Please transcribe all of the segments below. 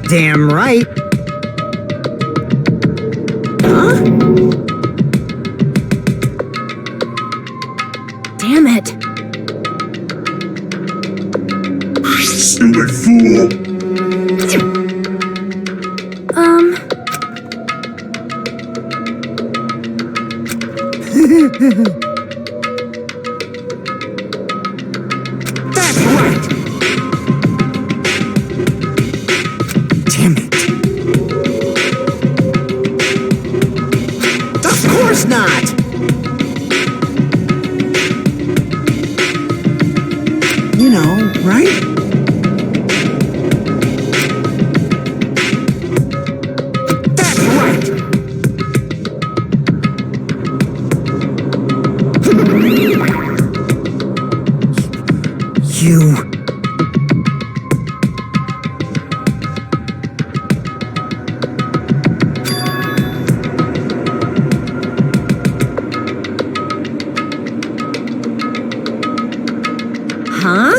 Damn right. Huh? Damn it. Silly fool! That's right! Damn it. Of course not! You know, right? That's right! You... Huh?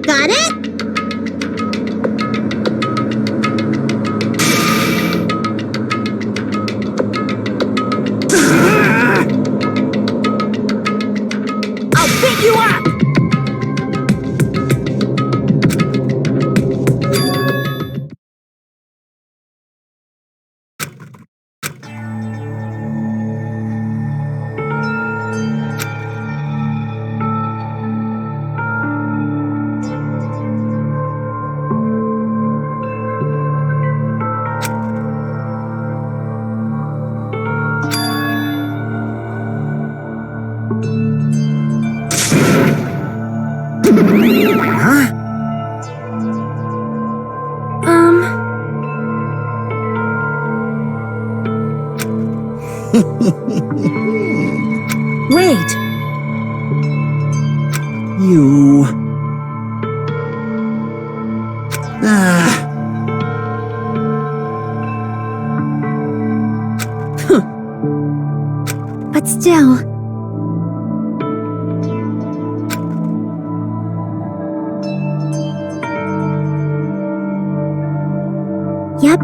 Got it? I'll pick you up! Huh? Wait. You... Ah... But still... Yep.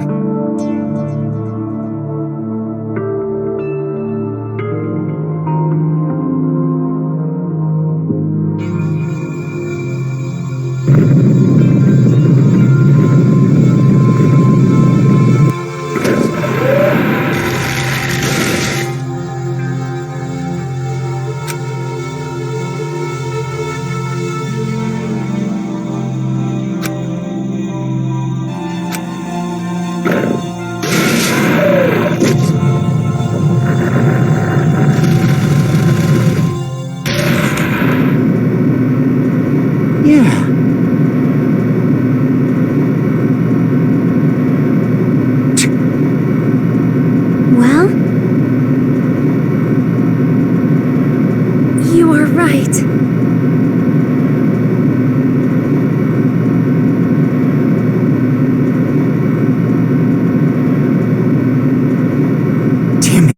Yeah. Well? You are right. Damn it.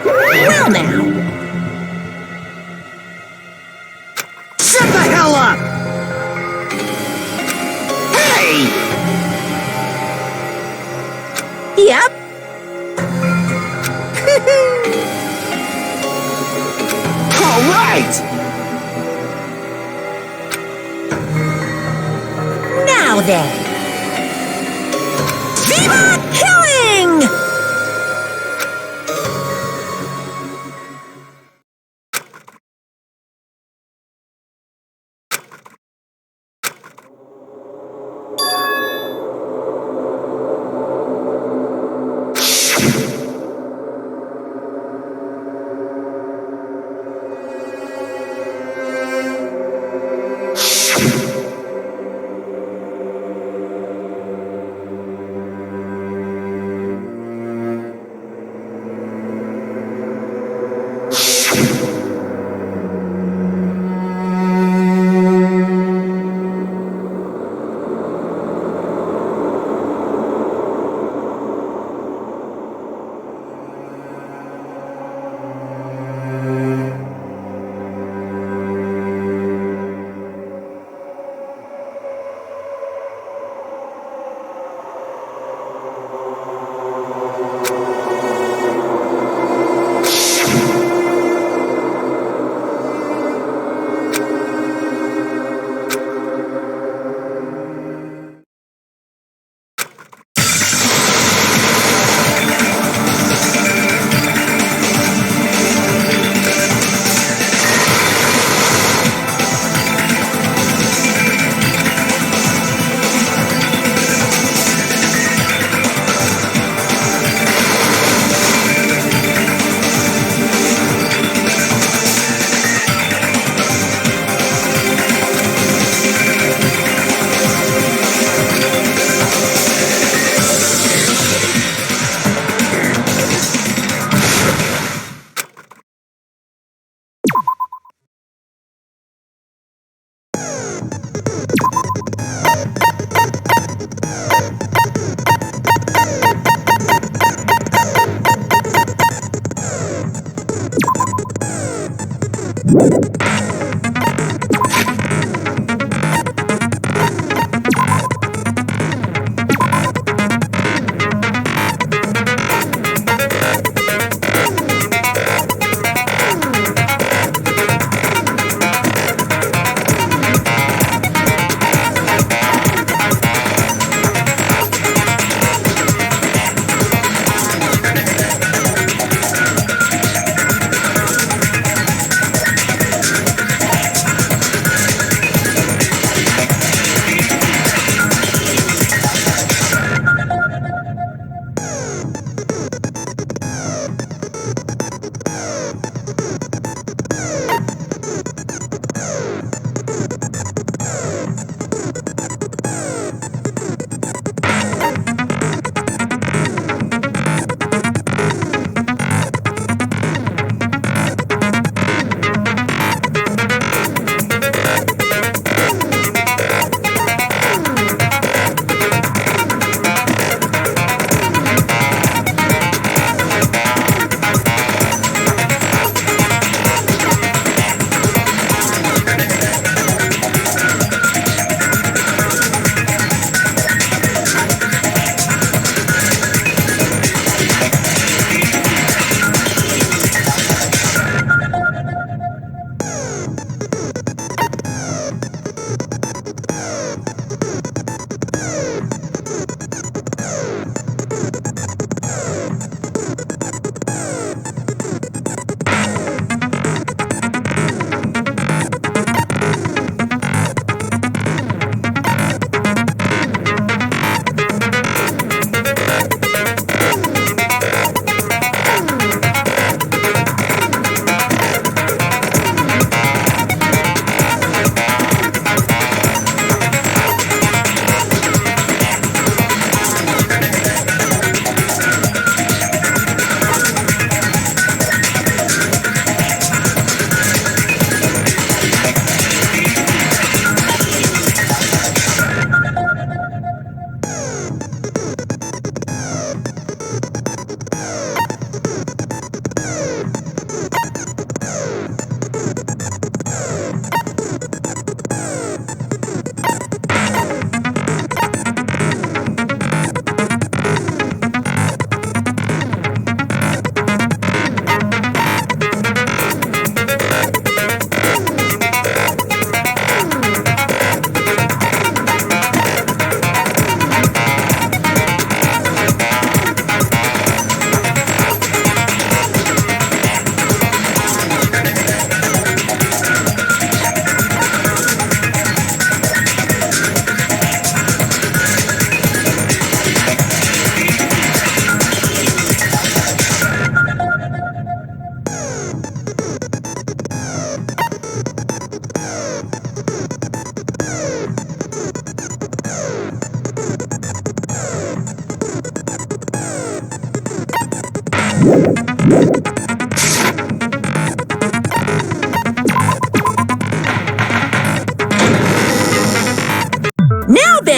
Well now! Shut the hell up! Hey! Yep. All right! Now then. Viva killing!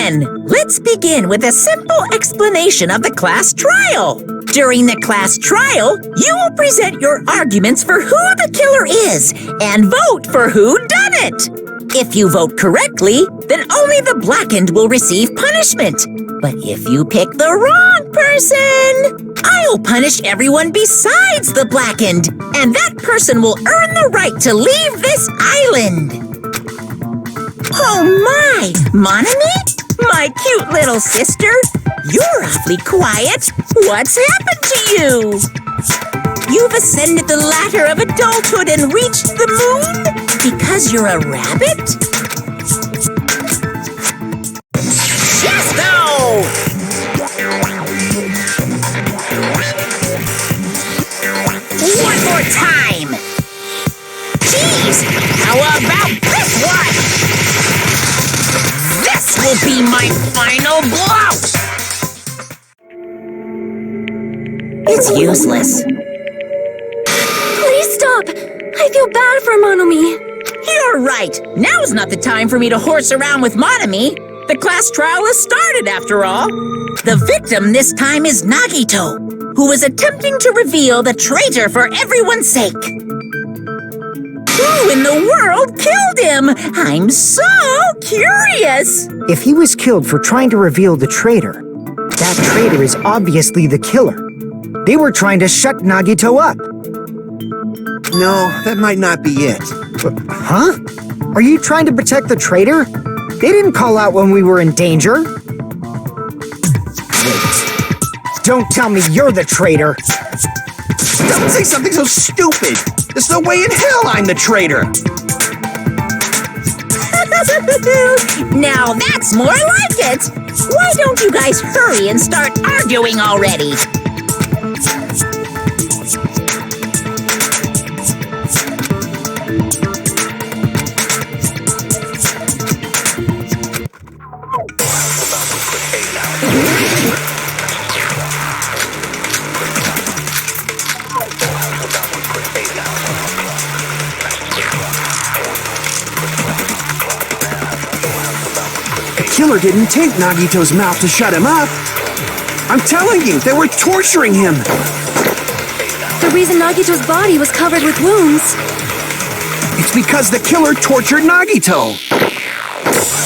then, let's begin with a simple explanation of the class trial. During the class trial, you will present your arguments for who the killer is and vote for who done it. If you vote correctly, then only the blackened will receive punishment. But if you pick the wrong person, I'll punish everyone besides the blackened, and that person will earn the right to leave this island. Oh my! Monami? My cute little sister? You're awfully quiet. What's happened to you? You've ascended the ladder of adulthood and reached the moon? Because you're a rabbit? Chesto! One more time! Jeez! How about this one? This will be my final blow! It's useless. Please stop! I feel bad for Monomi. You're right. Now's not the time for me to horse around with Monami. The class trial has started, after all. The victim this time is Nagito, who is attempting to reveal the traitor for everyone's sake. Who in the world killed him? I'm so curious. If he was killed for trying to reveal the traitor, that traitor is obviously the killer. They were trying to shut Nagito up. No, that might not be it. Huh? Are you trying to protect the traitor? They didn't call out when we were in danger. Wait. Don't tell me you're the traitor. Don't say something so stupid! There's no way in hell I'm the traitor! Now that's more like it. Why don't you guys hurry and start arguing already? The killer didn't take Nagito's mouth to shut him up. I'm telling you, they were torturing him. The reason Nagito's body was covered with wounds. It's because the killer tortured Nagito.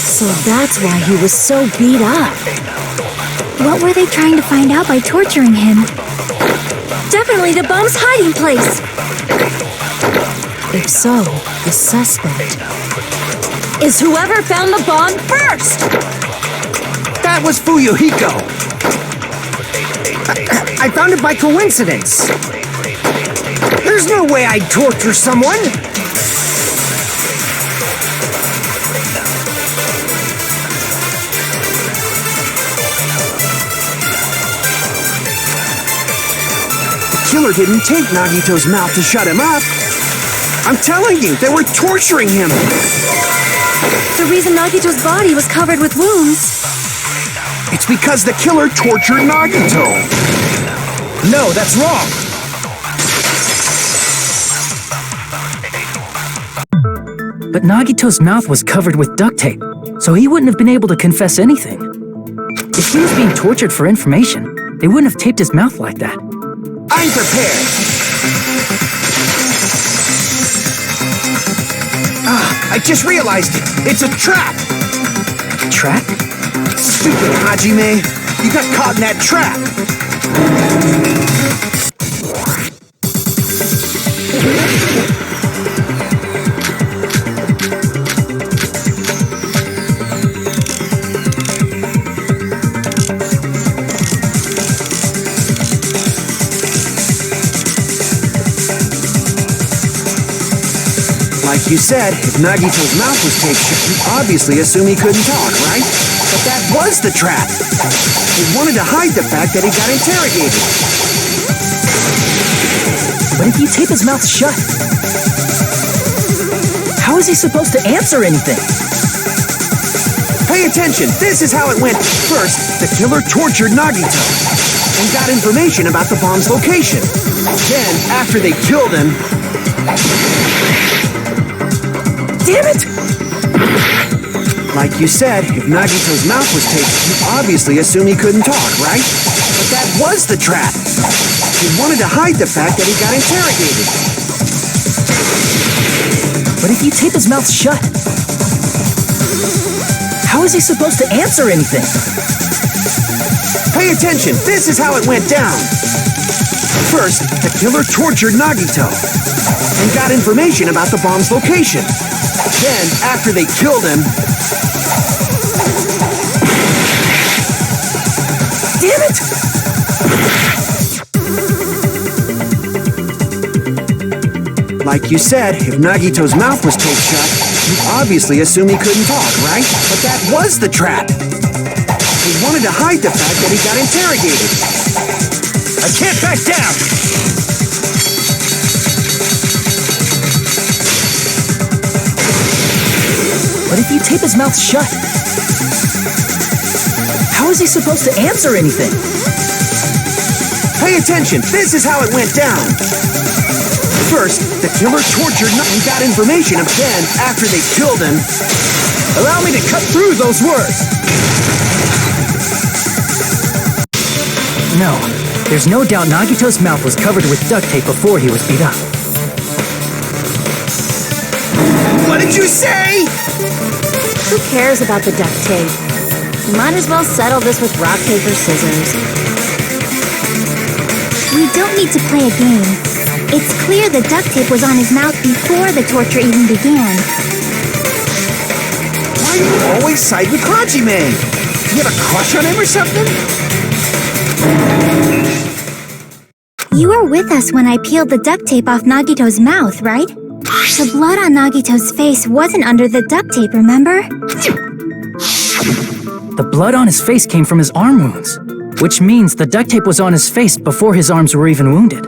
So that's why he was so beat up. What were they trying to find out by torturing him? Definitely the bomb's hiding place. If so, the suspect is whoever found the bomb first! That was Fuyuhiko. I found it by coincidence. There's no way I'd torture someone. The killer didn't take Nagito's mouth to shut him up. I'm telling you, they were torturing him. The reason Nagito's body was covered with wounds. It's because the killer tortured Nagito. No, that's wrong. But Nagito's mouth was covered with duct tape, so he wouldn't have been able to confess anything. If he was being tortured for information, they wouldn't have taped his mouth like that. I'm prepared. I just realized it. It's a trap. Trap? Stupid Hajime. You got caught in that trap. Like you said, if Nagito's mouth was taped shut, you obviously assume he couldn't talk, right? But that was the trap. He wanted to hide the fact that he got interrogated. But if you tape his mouth shut, how is he supposed to answer anything? Pay attention, this is how it went. First, the killer tortured Nagito and got information about the bomb's location. Then, after they killed him... Damn it! Like you said, if Nagito's mouth was taped, you obviously assume he couldn't talk, right? But that was the trap. He wanted to hide the fact that he got interrogated. But if you tape his mouth shut, how is he supposed to answer anything? Pay attention, this is how it went down. First, the killer tortured Nagito and got information about the bomb's location. Then, after they killed him... Damn it! Like you said, if Nagito's mouth was taped shut, you obviously assume he couldn't talk, right? But that was the trap. He wanted to hide the fact that he got interrogated. I can't back down! But if you tape his mouth shut, how is he supposed to answer anything? Pay attention, this is how it went down. First, the killer tortured and got information, and then, after they killed him... Allow me to cut through those words! No, there's no doubt Nagito's mouth was covered with duct tape before he was beat up. What did you say? Who cares about the duct tape? We might as well settle this with rock, paper, scissors. We don't need to play a game. It's clear the duct tape was on his mouth before the torture even began. Why do you always side with Hajime? You have a crush on him or something? You were with us when I peeled the duct tape off Nagito's mouth, right? The blood on Nagito's face wasn't under the duct tape, remember? The blood on his face came from his arm wounds, which means the duct tape was on his face before his arms were even wounded.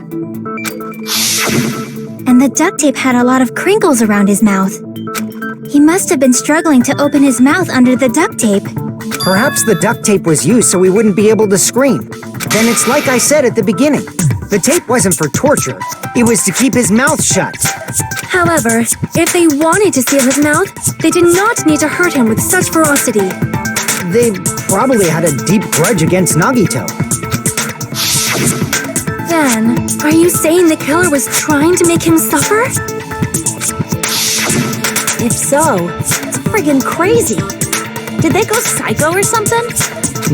And the duct tape had a lot of crinkles around his mouth. He must have been struggling to open his mouth under the duct tape. Perhaps the duct tape was used so he wouldn't be able to scream. Then it's like I said at the beginning. The tape wasn't for torture. It was to keep his mouth shut. However, if they wanted to seal his mouth, they did not need to hurt him with such ferocity. They probably had a deep grudge against Nagito. Then, are you saying the killer was trying to make him suffer? If so, it's friggin' crazy. Did they go psycho or something?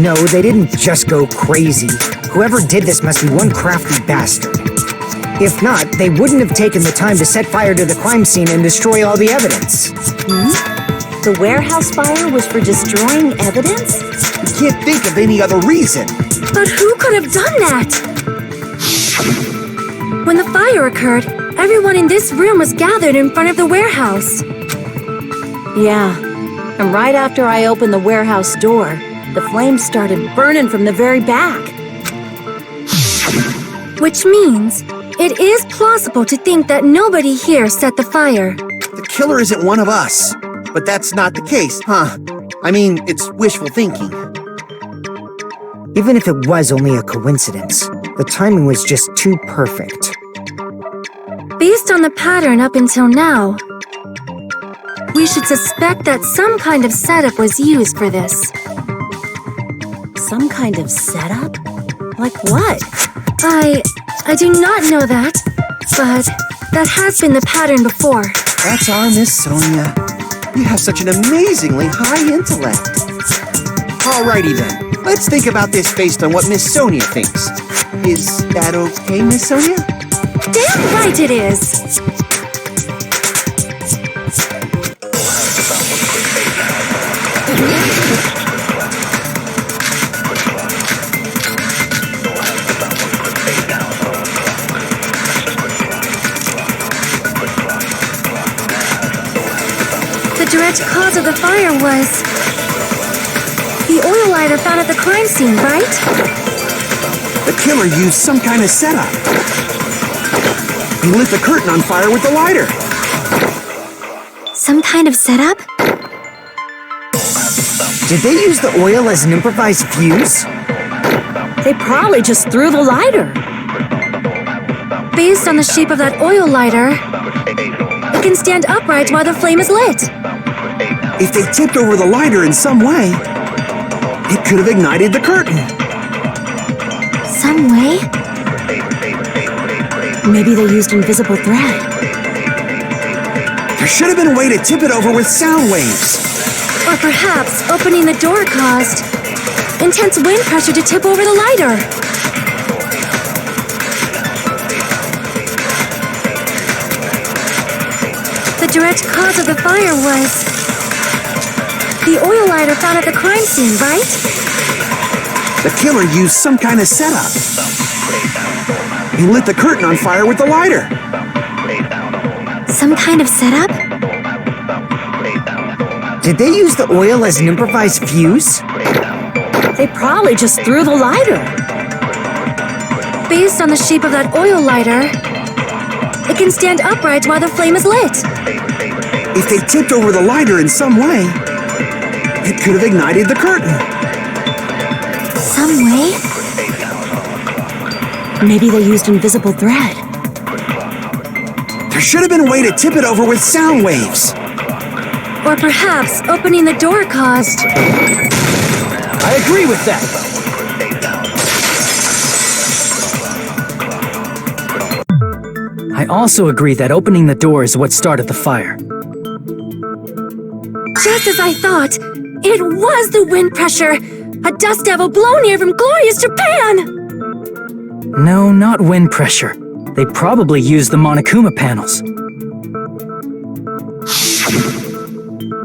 No, they didn't just go crazy. Whoever did this must be one crafty bastard. If not, they wouldn't have taken the time to set fire to the crime scene and destroy all the evidence. The warehouse fire was for destroying evidence? You can't think of any other reason. But who could have done that? When the fire occurred, everyone in this room was gathered in front of the warehouse. Yeah, and right after I opened the warehouse door, the flames started burning from the very back. Which means, it is plausible to think that nobody here set the fire. The killer isn't one of us. But that's not the case, huh? I mean, it's wishful thinking. Even if it was only a coincidence, the timing was just too perfect. Based on the pattern up until now, we should suspect that some kind of setup was used for this. Some kind of setup? Like what? I do not know that, but that has been the pattern before. That's our Miss Sonia. You have such an amazingly high intellect. Alrighty then, let's think about this based on what Miss Sonia thinks. Is that okay, Miss Sonia? Damn right it is! The direct cause of the fire was the oil lighter found at the crime scene, right? The killer used some kind of setup. He lit the curtain on fire with the lighter. Some kind of setup? Did they use the oil as an improvised fuse? They probably just threw the lighter. Based on the shape of that oil lighter, it can stand upright while the flame is lit. If they tipped over the lighter in some way, it could have ignited the curtain. Some way? Maybe they used invisible thread. There should have been a way to tip it over with sound waves. Or perhaps opening the door caused intense wind pressure to tip over the lighter. The direct cause of the fire was the oil lighter found at the crime scene, right? The killer used some kind of setup. He lit the curtain on fire with the lighter. Some kind of setup? Did they use the oil as an improvised fuse? They probably just threw the lighter. Based on the shape of that oil lighter, it can stand upright while the flame is lit. If they tipped over the lighter in some way, it could have ignited the curtain. Some way? Maybe they used invisible thread. There should have been a way to tip it over with sound waves. Or perhaps opening the door caused I agree with that. I also agree that opening the door is what started the fire. Just as I thought, it was the wind pressure! A dust devil blown here from glorious Japan! No, not wind pressure. They probably used the Monokuma panels.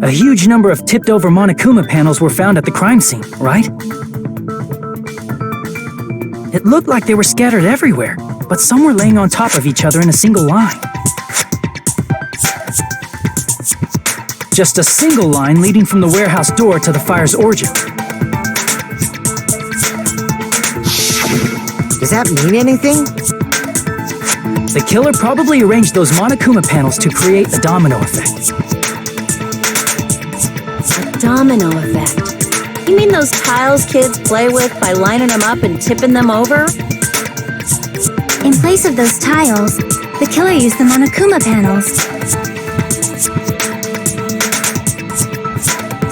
A huge number of tipped-over Monokuma panels were found at the crime scene, right? It looked like they were scattered everywhere, but some were laying on top of each other in a single line. Just a single line leading from the warehouse door to the fire's origin. Does that mean anything? The killer probably arranged those Monokuma panels to create a domino effect. Domino effect. You mean those tiles kids play with by lining them up and tipping them over? In place of those tiles, the killer used the Monokuma panels.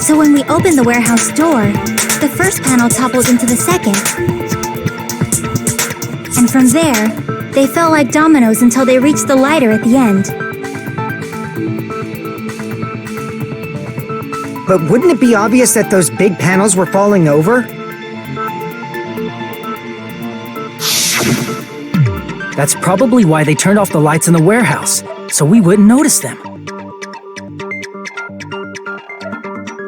So when we opened the warehouse door, the first panel toppled into the second. And from there, they fell like dominoes until they reached the lighter at the end. But wouldn't it be obvious that those big panels were falling over? That's probably why they turned off the lights in the warehouse, so we wouldn't notice them.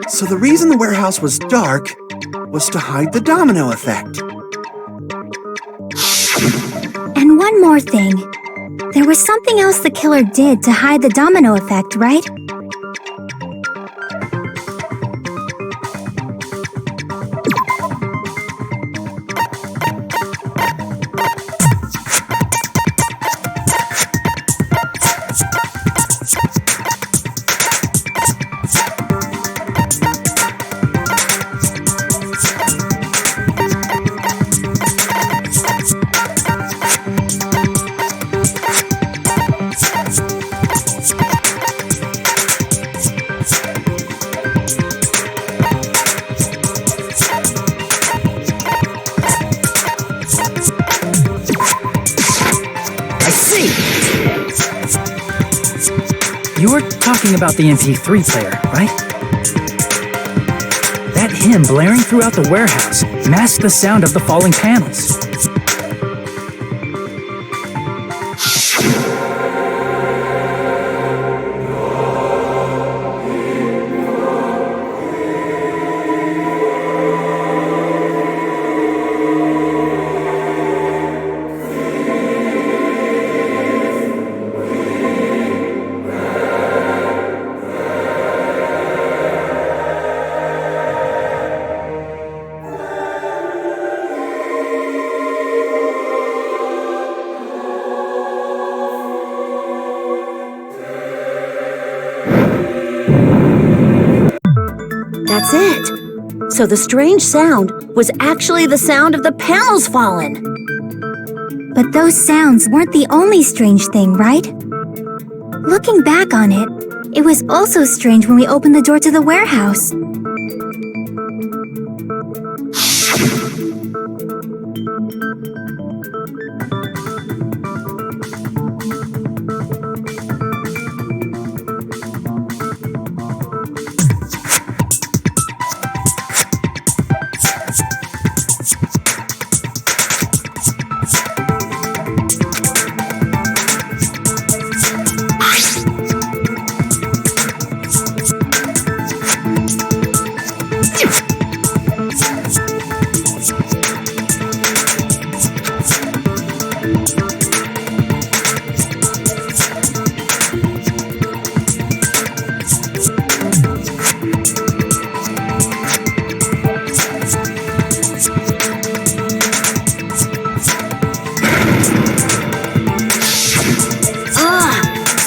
So the reason the warehouse was dark was to hide the domino effect. And one more thing. There was something else the killer did to hide the domino effect, right? You were talking about the MP3 player, right? That hymn blaring throughout the warehouse masked the sound of the falling panels. That's it. So the strange sound was actually the sound of the panels falling. But those sounds weren't the only strange thing, right? Looking back on it, It was also strange when we opened the door to the warehouse.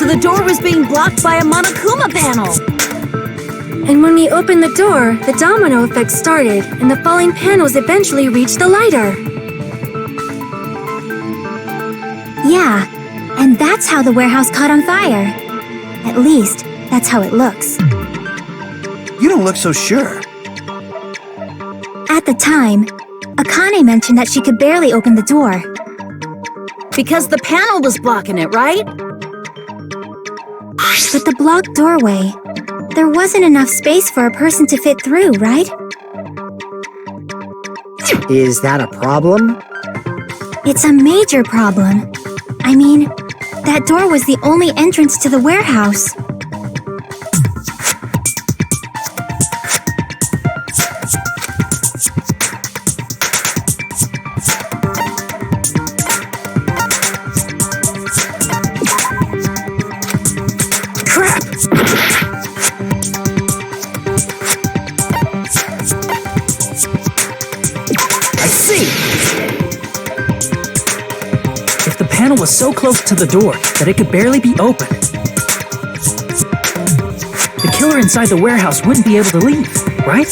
So the door was being blocked by a Monokuma panel. And when we opened the door, the domino effect started, and the falling panels eventually reached the lighter. Yeah, and that's how the warehouse caught on fire. At least, that's how it looks. You don't look so sure. At the time, Akane mentioned that she could barely open the door. Because the panel was blocking it, right? With the blocked doorway, there wasn't enough space for a person to fit through, right? Is that a problem? It's a major problem. I mean, that door was the only entrance to the warehouse. The panel was so close to the door that it could barely be opened. The killer inside the warehouse wouldn't be able to leave, right?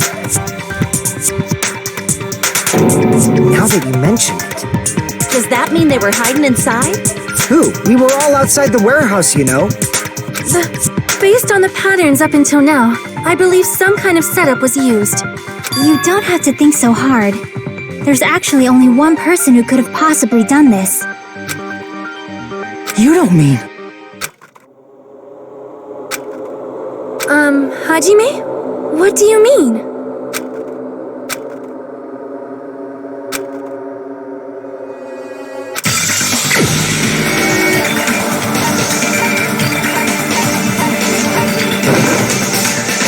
Now that you mention it. Does that mean they were hiding inside? Who? We were all outside the warehouse, you know. Based on the patterns up until now, I believe some kind of setup was used. You don't have to think so hard. There's actually only one person who could have possibly done this. You don't mean... Hajime? What do you mean?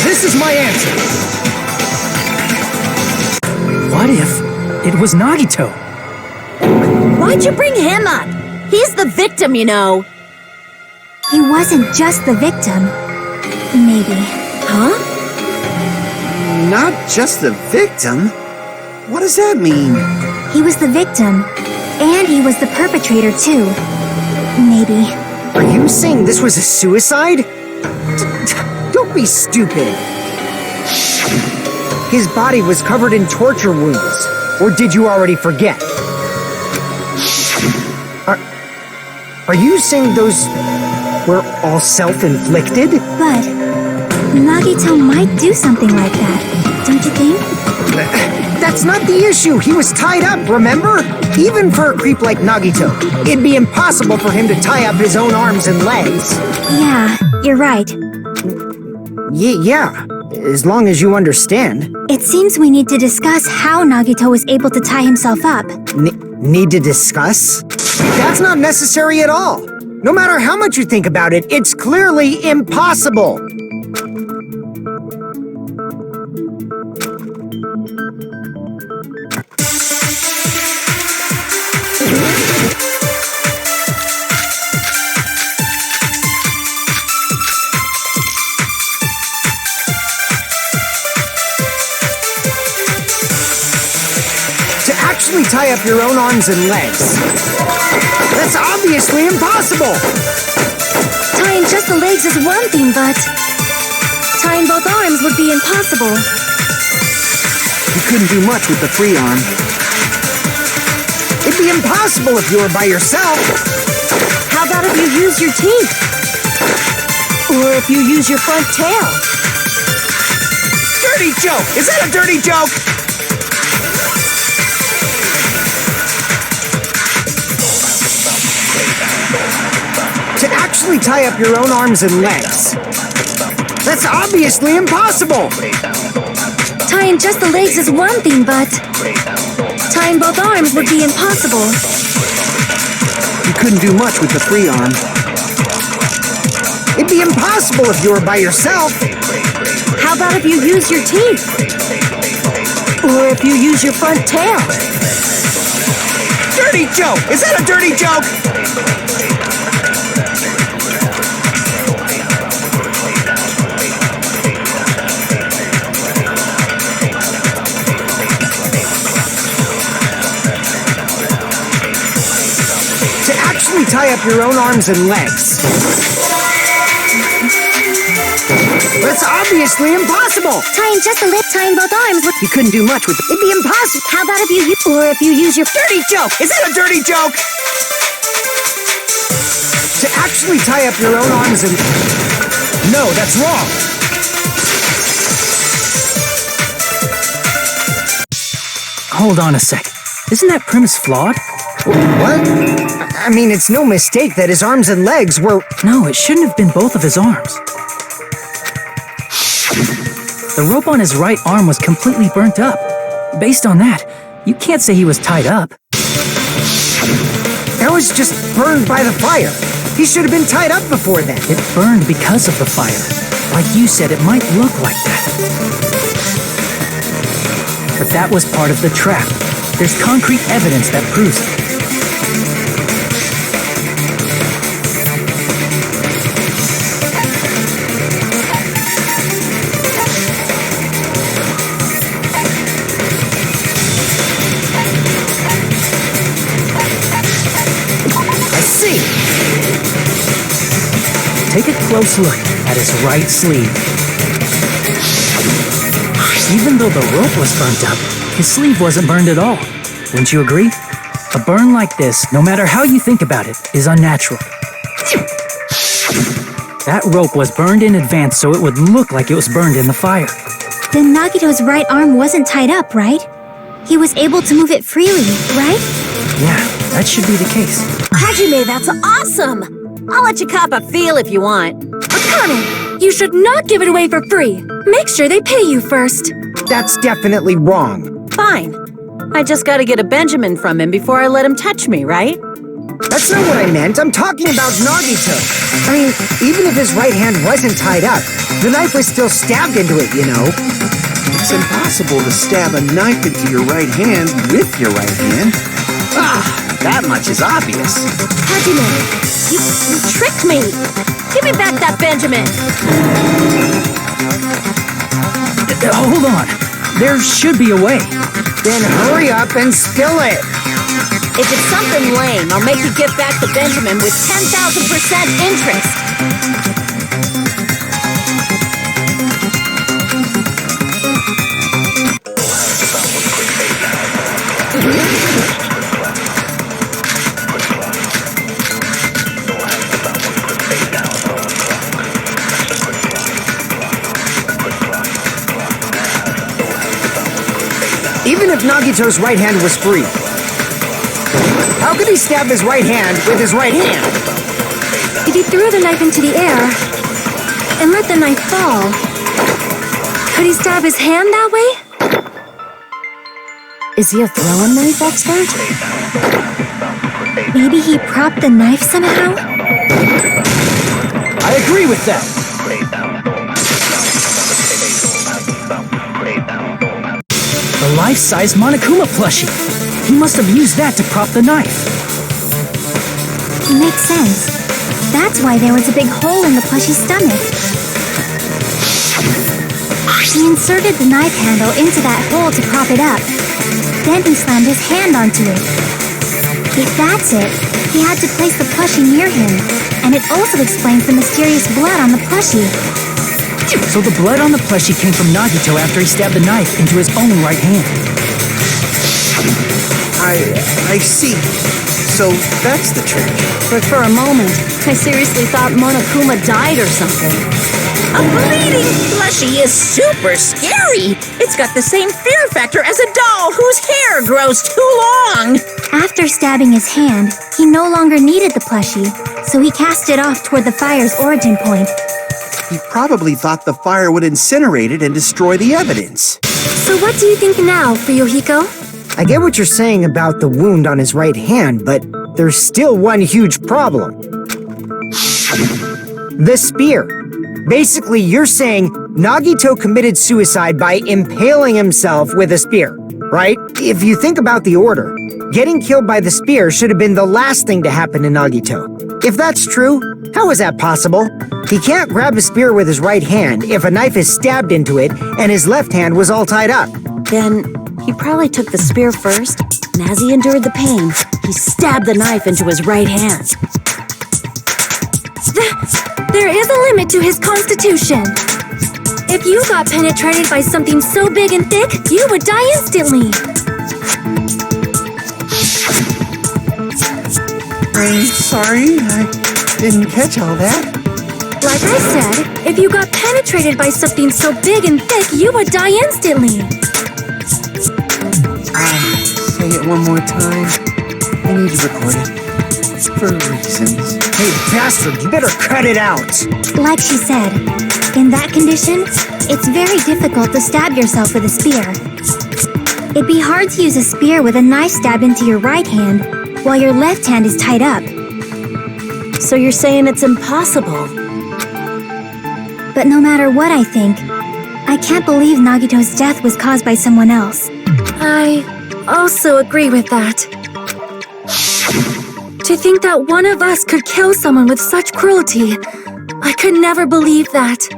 This is my answer! What if it was Nagito? Why'd you bring him up? He's the victim, you know. He wasn't just the victim. Maybe. Huh? Not just the victim? What does that mean? He was the victim, and he was the perpetrator too. Maybe. Are you saying this was a suicide? Don't be stupid. His body was covered in torture wounds. Or did you already forget? Are you saying those were all self-inflicted? But Nagito might do something like that, don't you think? That's not the issue. He was tied up, remember? Even for a creep like Nagito, it'd be impossible for him to tie up his own arms and legs. Yeah, you're right. Yeah, as long as you understand. It seems we need to discuss how Nagito was able to tie himself up. Need to discuss? That's not necessary at all. No matter how much you think about it, it's clearly impossible. Actually tie up your own arms and legs. That's obviously impossible! Tying just the legs is one thing, but tying both arms would be impossible. You couldn't do much with the free arm. It'd be impossible if you were by yourself. How about if you use your teeth? Or if you use your front tail. Dirty joke! Is that a dirty joke? To actually tie up your own arms and legs. That's obviously impossible! Tying just the legs is one thing, but tying both arms would be impossible. You couldn't do much with the free arm. It'd be impossible if you were by yourself. How about if you use your teeth? Or if you use your front tail? Dirty joke! Is that a dirty joke? To actually tie up your own arms and legs. That's obviously impossible! Tying just the legs, tying both arms would... You couldn't do much with it. It'd be impossible! How about if you use... Or if you use your... Dirty joke! Is that a dirty joke? To actually tie up your own arms and... No, that's wrong. Hold on a sec. Isn't that premise flawed? What? I mean, it's no mistake that his arms and legs were... No, it shouldn't have been both of his arms. The rope on his right arm was completely burnt up. Based on that, you can't say he was tied up. That was just burned by the fire. He should have been tied up before then. It burned because of the fire. Like you said, it might look like that. But that was part of the trap. There's concrete evidence that proves it. Take a close look at his right sleeve. Even though the rope was burnt up, his sleeve wasn't burned at all. Wouldn't you agree? A burn like this, no matter how you think about it, is unnatural. That rope was burned in advance so it would look like it was burned in the fire. Then Nagito's right arm wasn't tied up, right? He was able to move it freely, right? Yeah, that should be the case. Hajime, that's awesome! I'll let you cop a feel if you want. Akane, you should not give it away for free. Make sure they pay you first. That's definitely wrong. Fine. I just gotta get a Benjamin from him before I let him touch me, right? That's not what I meant. I'm talking about Nagito. I mean, even if his right hand wasn't tied up, the knife was still stabbed into it, you know? It's impossible to stab a knife into your right hand with your right hand. That much is obvious. Hajime, you tricked me! Give me back that Benjamin! Hold on. There should be a way. Then hurry up and spill it. If it's something lame, I'll make you give back the Benjamin with 10,000% interest. Even if Nagito's right hand was free, how could he stab his right hand with his right hand? If he threw the knife into the air and let the knife fall, could he stab his hand that way? Is he a throwing knife expert? Maybe he propped the knife somehow? I agree with that. The life-size Monokuma plushie. He must have used that to prop the knife. Makes sense. That's why there was a big hole in the plushie's stomach. He inserted the knife handle into that hole to prop it up. Then he slammed his hand onto it. If that's it, he had to place the plushie near him. And it also explains the mysterious blood on the plushie. So the blood on the plushie came from Nagito after he stabbed the knife into his own right hand. I see. So that's the trick. But for a moment, I seriously thought Monokuma died or something. A bleeding plushie is super scary. It's got the same fear factor as a doll whose hair grows too long. After stabbing his hand, he no longer needed the plushie, so he cast it off toward the fire's origin point. He probably thought the fire would incinerate it and destroy the evidence. So what do you think now, Fuyuhiko? I get what you're saying about the wound on his right hand, but there's still one huge problem. The spear. Basically, you're saying Nagito committed suicide by impaling himself with a spear, right? If you think about the order, getting killed by the spear should have been the last thing to happen to Nagito. If that's true, how is that possible? He can't grab a spear with his right hand if a knife is stabbed into it and his left hand was all tied up. Then he probably took the spear first, and as he endured the pain, he stabbed the knife into his right hand. There is a limit to his constitution. If you got penetrated by something so big and thick, you would die instantly. I'm sorry, I didn't catch all that. Like I said, if you got penetrated by something so big and thick, you would die instantly. Say it one more time. I need to record it. For reasons. Hey, bastard, you better cut it out! Like she said, in that condition, it's very difficult to stab yourself with a spear. It'd be hard to use a spear with a knife stabbed into your right hand while your left hand is tied up. So you're saying it's impossible? But no matter what I think, I can't believe Nagito's death was caused by someone else. I also agree with that. To think that one of us could kill someone with such cruelty, I could never believe that.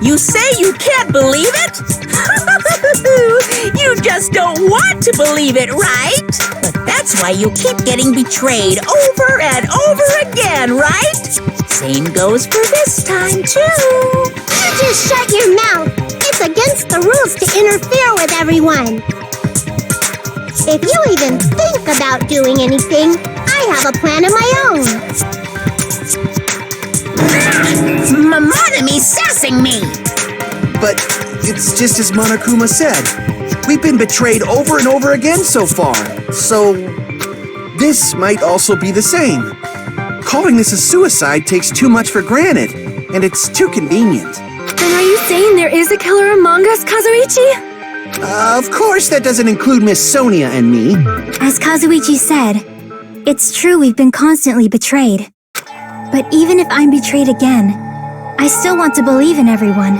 You say you can't believe it? You just don't want to believe it, right? But that's why you keep getting betrayed over and over again, right? Same goes for this time, too. You just shut your mouth. It's against the rules to interfere with everyone. If you even think about doing anything, I have a plan of my own. Monotomy's sassing me! But it's just as Monokuma said. We've been betrayed over and over again so far. So this might also be the same. Calling this a suicide takes too much for granted, and it's too convenient. Then are you saying there is a killer among us, Kazuichi? Of course that doesn't include Miss Sonia and me. As Kazuichi said, it's true we've been constantly betrayed. But even if I'm betrayed again, I still want to believe in everyone.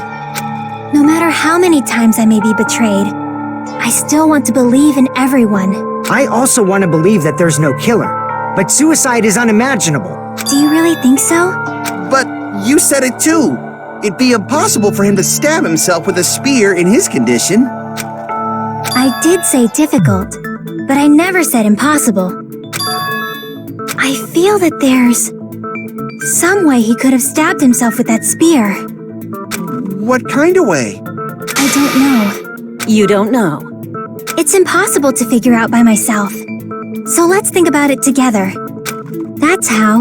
No matter how many times I may be betrayed, I still want to believe in everyone. I also want to believe that there's no killer, but suicide is unimaginable. Do you really think so? But you said it too. It'd be impossible for him to stab himself with a spear in his condition. I did say difficult, but I never said impossible. I feel that there's some way he could have stabbed himself with that spear. What kind of way? I don't know. You don't know. It's impossible to figure out by myself. So let's think about it together. That's how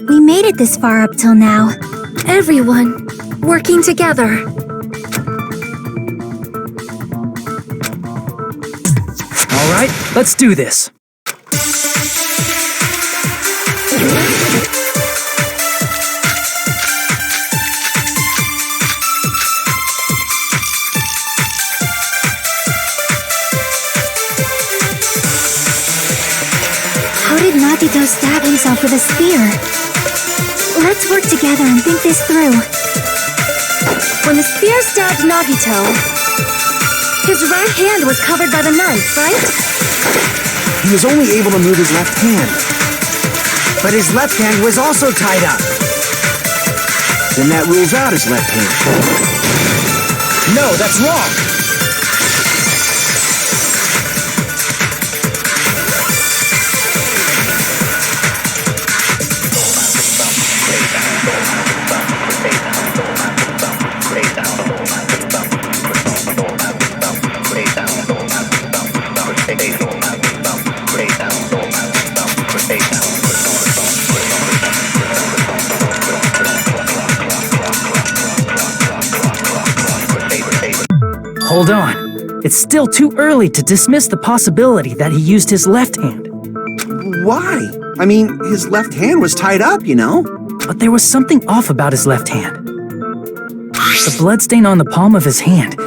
we made it this far up till now. Everyone working together. All right, let's do this. How did Nagito stab himself with a spear? Let's work together and think this through. When the spear stabbed Nagito, his right hand was covered by the knife, right? He was only able to move his left hand. But his left hand was also tied up. Then that rules out his left hand. No, that's wrong. Hold on. It's still too early to dismiss the possibility that he used his left hand. Why? I mean, his left hand was tied up, you know? But there was something off about his left hand. The bloodstain on the palm of his hand.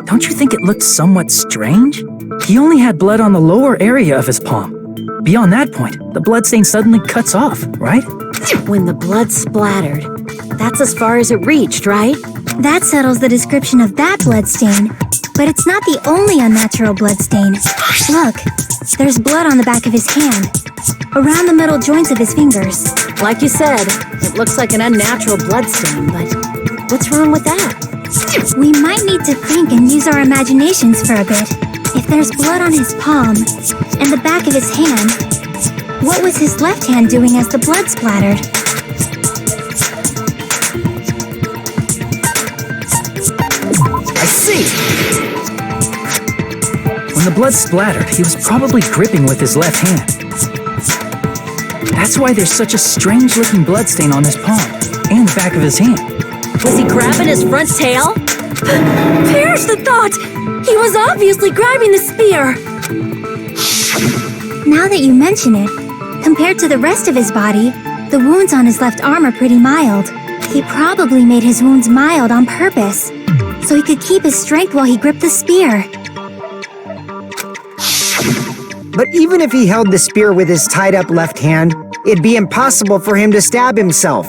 Don't you think it looked somewhat strange? He only had blood on the lower area of his palm. Beyond that point, the bloodstain suddenly cuts off, right? When the blood splattered, that's as far as it reached, right? That settles the description of that bloodstain. But it's not the only unnatural bloodstain. Look, there's blood on the back of his hand, around the middle joints of his fingers. Like you said, it looks like an unnatural bloodstain, but what's wrong with that? We might need to think and use our imaginations for a bit. If there's blood on his palm and the back of his hand, what was his left hand doing as the blood splattered? I see. When the blood splattered, he was probably gripping with his left hand. That's why there's such a strange-looking bloodstain on his palm and the back of his hand. Was he grabbing his front tail? Perish the thought! He was obviously grabbing the spear! Now that you mention it, compared to the rest of his body, the wounds on his left arm are pretty mild. He probably made his wounds mild on purpose, so he could keep his strength while he gripped the spear. But even if he held the spear with his tied-up left hand, it'd be impossible for him to stab himself.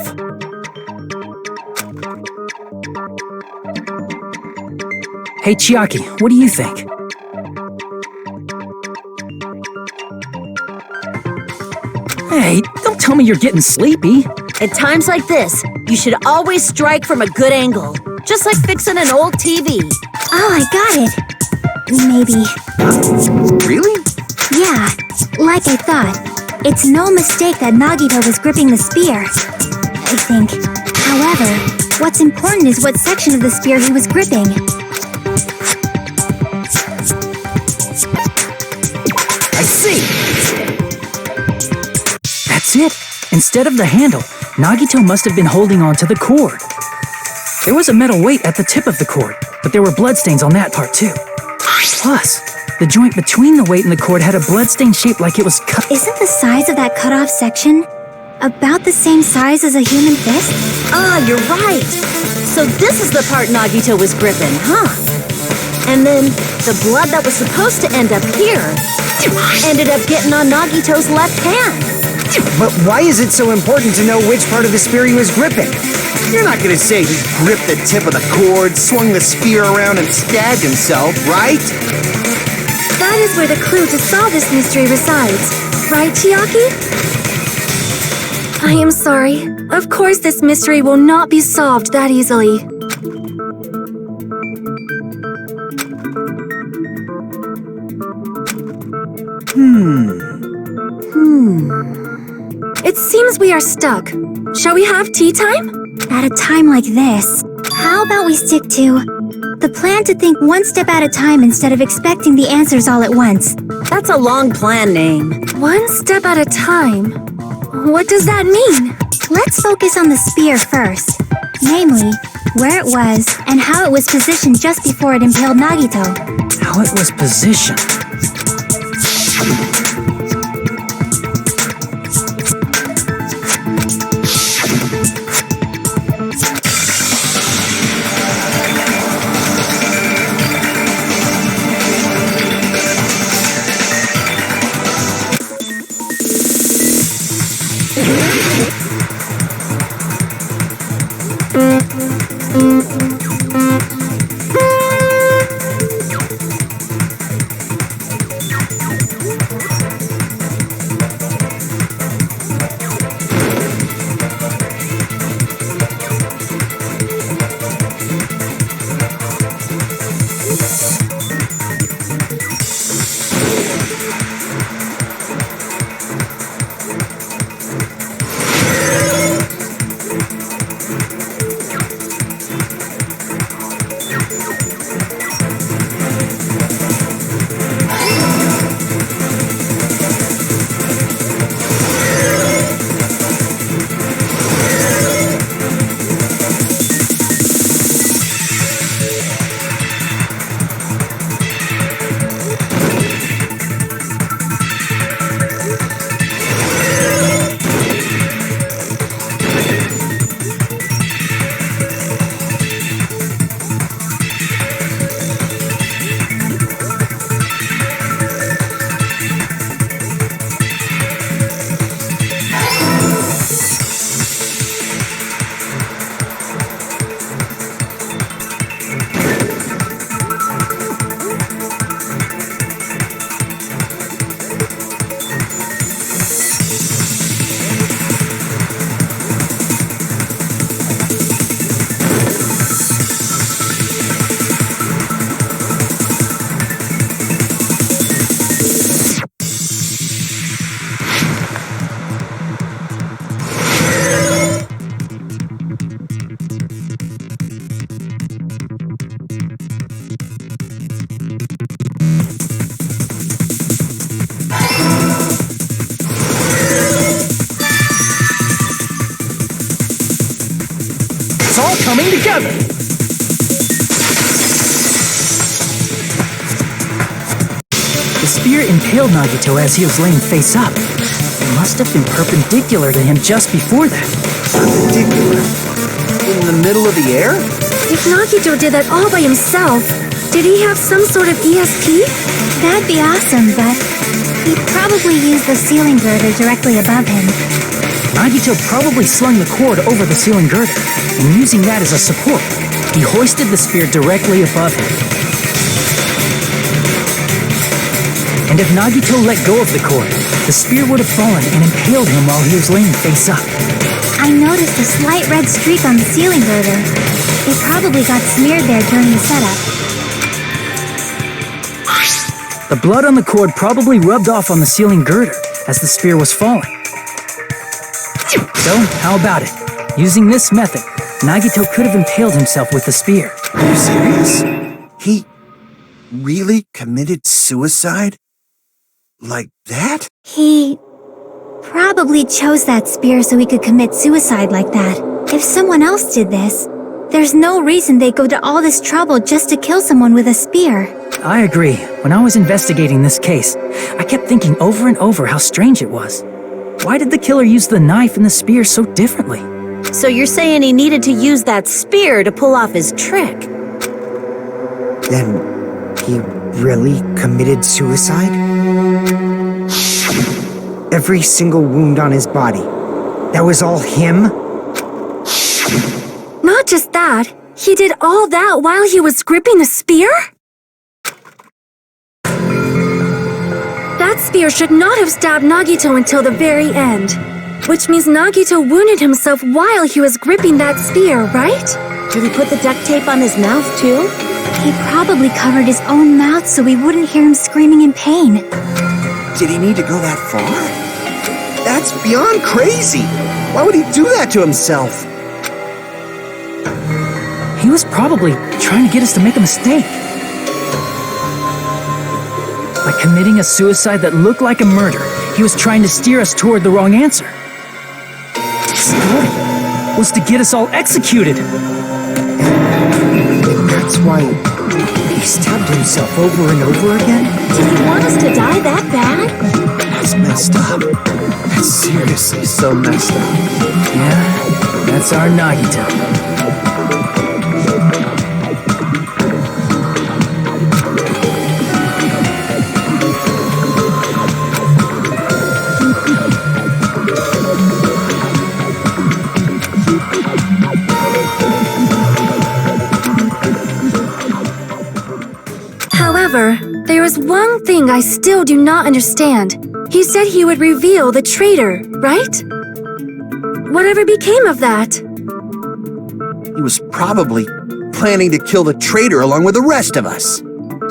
Hey, Chiaki, what do you think? Hey, don't tell me you're getting sleepy. At times like this, you should always strike from a good angle, just like fixing an old TV. Oh, I got it. Maybe. Really? Yeah, like I thought. It's no mistake that Nagito was gripping the spear, I think. However, what's important is what section of the spear he was gripping. I see. That's it. Instead of the handle, Nagito must have been holding on to the cord. There was a metal weight at the tip of the cord, but there were bloodstains on that part too. Plus, the joint between the weight and the cord had a bloodstain shaped like it was cut. Isn't the size of that cut-off section about the same size as a human fist? Ah, you're right. So this is the part Nagito was gripping, huh? And then the blood that was supposed to end up here ended up getting on Nagito's left hand. But why is it so important to know which part of the spear he was gripping? You're not gonna say he gripped the tip of the cord, swung the spear around, and stabbed himself, right? That is where the clue to solve this mystery resides. Right, Chiaki? I am sorry. Of course this mystery will not be solved that easily. It seems we are stuck. Shall we have tea time? At a time like this, how about we stick to the plan to think one step at a time instead of expecting the answers all at once? That's a long plan name. One step at a time. What does that mean? Let's focus on the spear first. Namely, where it was and how it was positioned just before it impaled Nagito. How it was positioned. coming together. The spear impaled Nagito as he was laying face up. It must have been perpendicular to him just before that. Perpendicular? In the middle of the air? If Nagito did that all by himself, did he have some sort of ESP? That'd be awesome, but he'd probably use the ceiling girder directly above him. Nagito probably slung the cord over the ceiling girder, and using that as a support, he hoisted the spear directly above him. And if Nagito let go of the cord, the spear would have fallen and impaled him while he was laying face up. I noticed a slight red streak on the ceiling girder. It probably got smeared there during the setup. The blood on the cord probably rubbed off on the ceiling girder as the spear was falling. So, how about it? Using this method, Nagito could have impaled himself with the spear. Are you serious? He really committed suicide? Like that? He probably chose that spear so he could commit suicide like that. If someone else did this, there's no reason they'd go to all this trouble just to kill someone with a spear. I agree. When I was investigating this case, I kept thinking over and over how strange it was. Why did the killer use the knife and the spear so differently? So you're saying he needed to use that spear to pull off his trick? Then he really committed suicide? Every single wound on his body, that was all him? Not just that, he did all that while he was gripping the spear? That spear should not have stabbed Nagito until the very end. Which means Nagito wounded himself while he was gripping that spear, right? Did he put the duct tape on his mouth too? He probably covered his own mouth so we wouldn't hear him screaming in pain. Did he need to go that far? That's beyond crazy. Why would he do that to himself? He was probably trying to get us to make a mistake. By committing a suicide that looked like a murder, he was trying to steer us toward the wrong answer. His goal was to get us all executed. And that's why he stabbed himself over and over again? Did he want us to die that bad? That's messed up. That's seriously so messed up. Yeah, that's our Nagito. However, there is one thing I still do not understand. He said he would reveal the traitor, right? Whatever became of that? He was probably planning to kill the traitor along with the rest of us.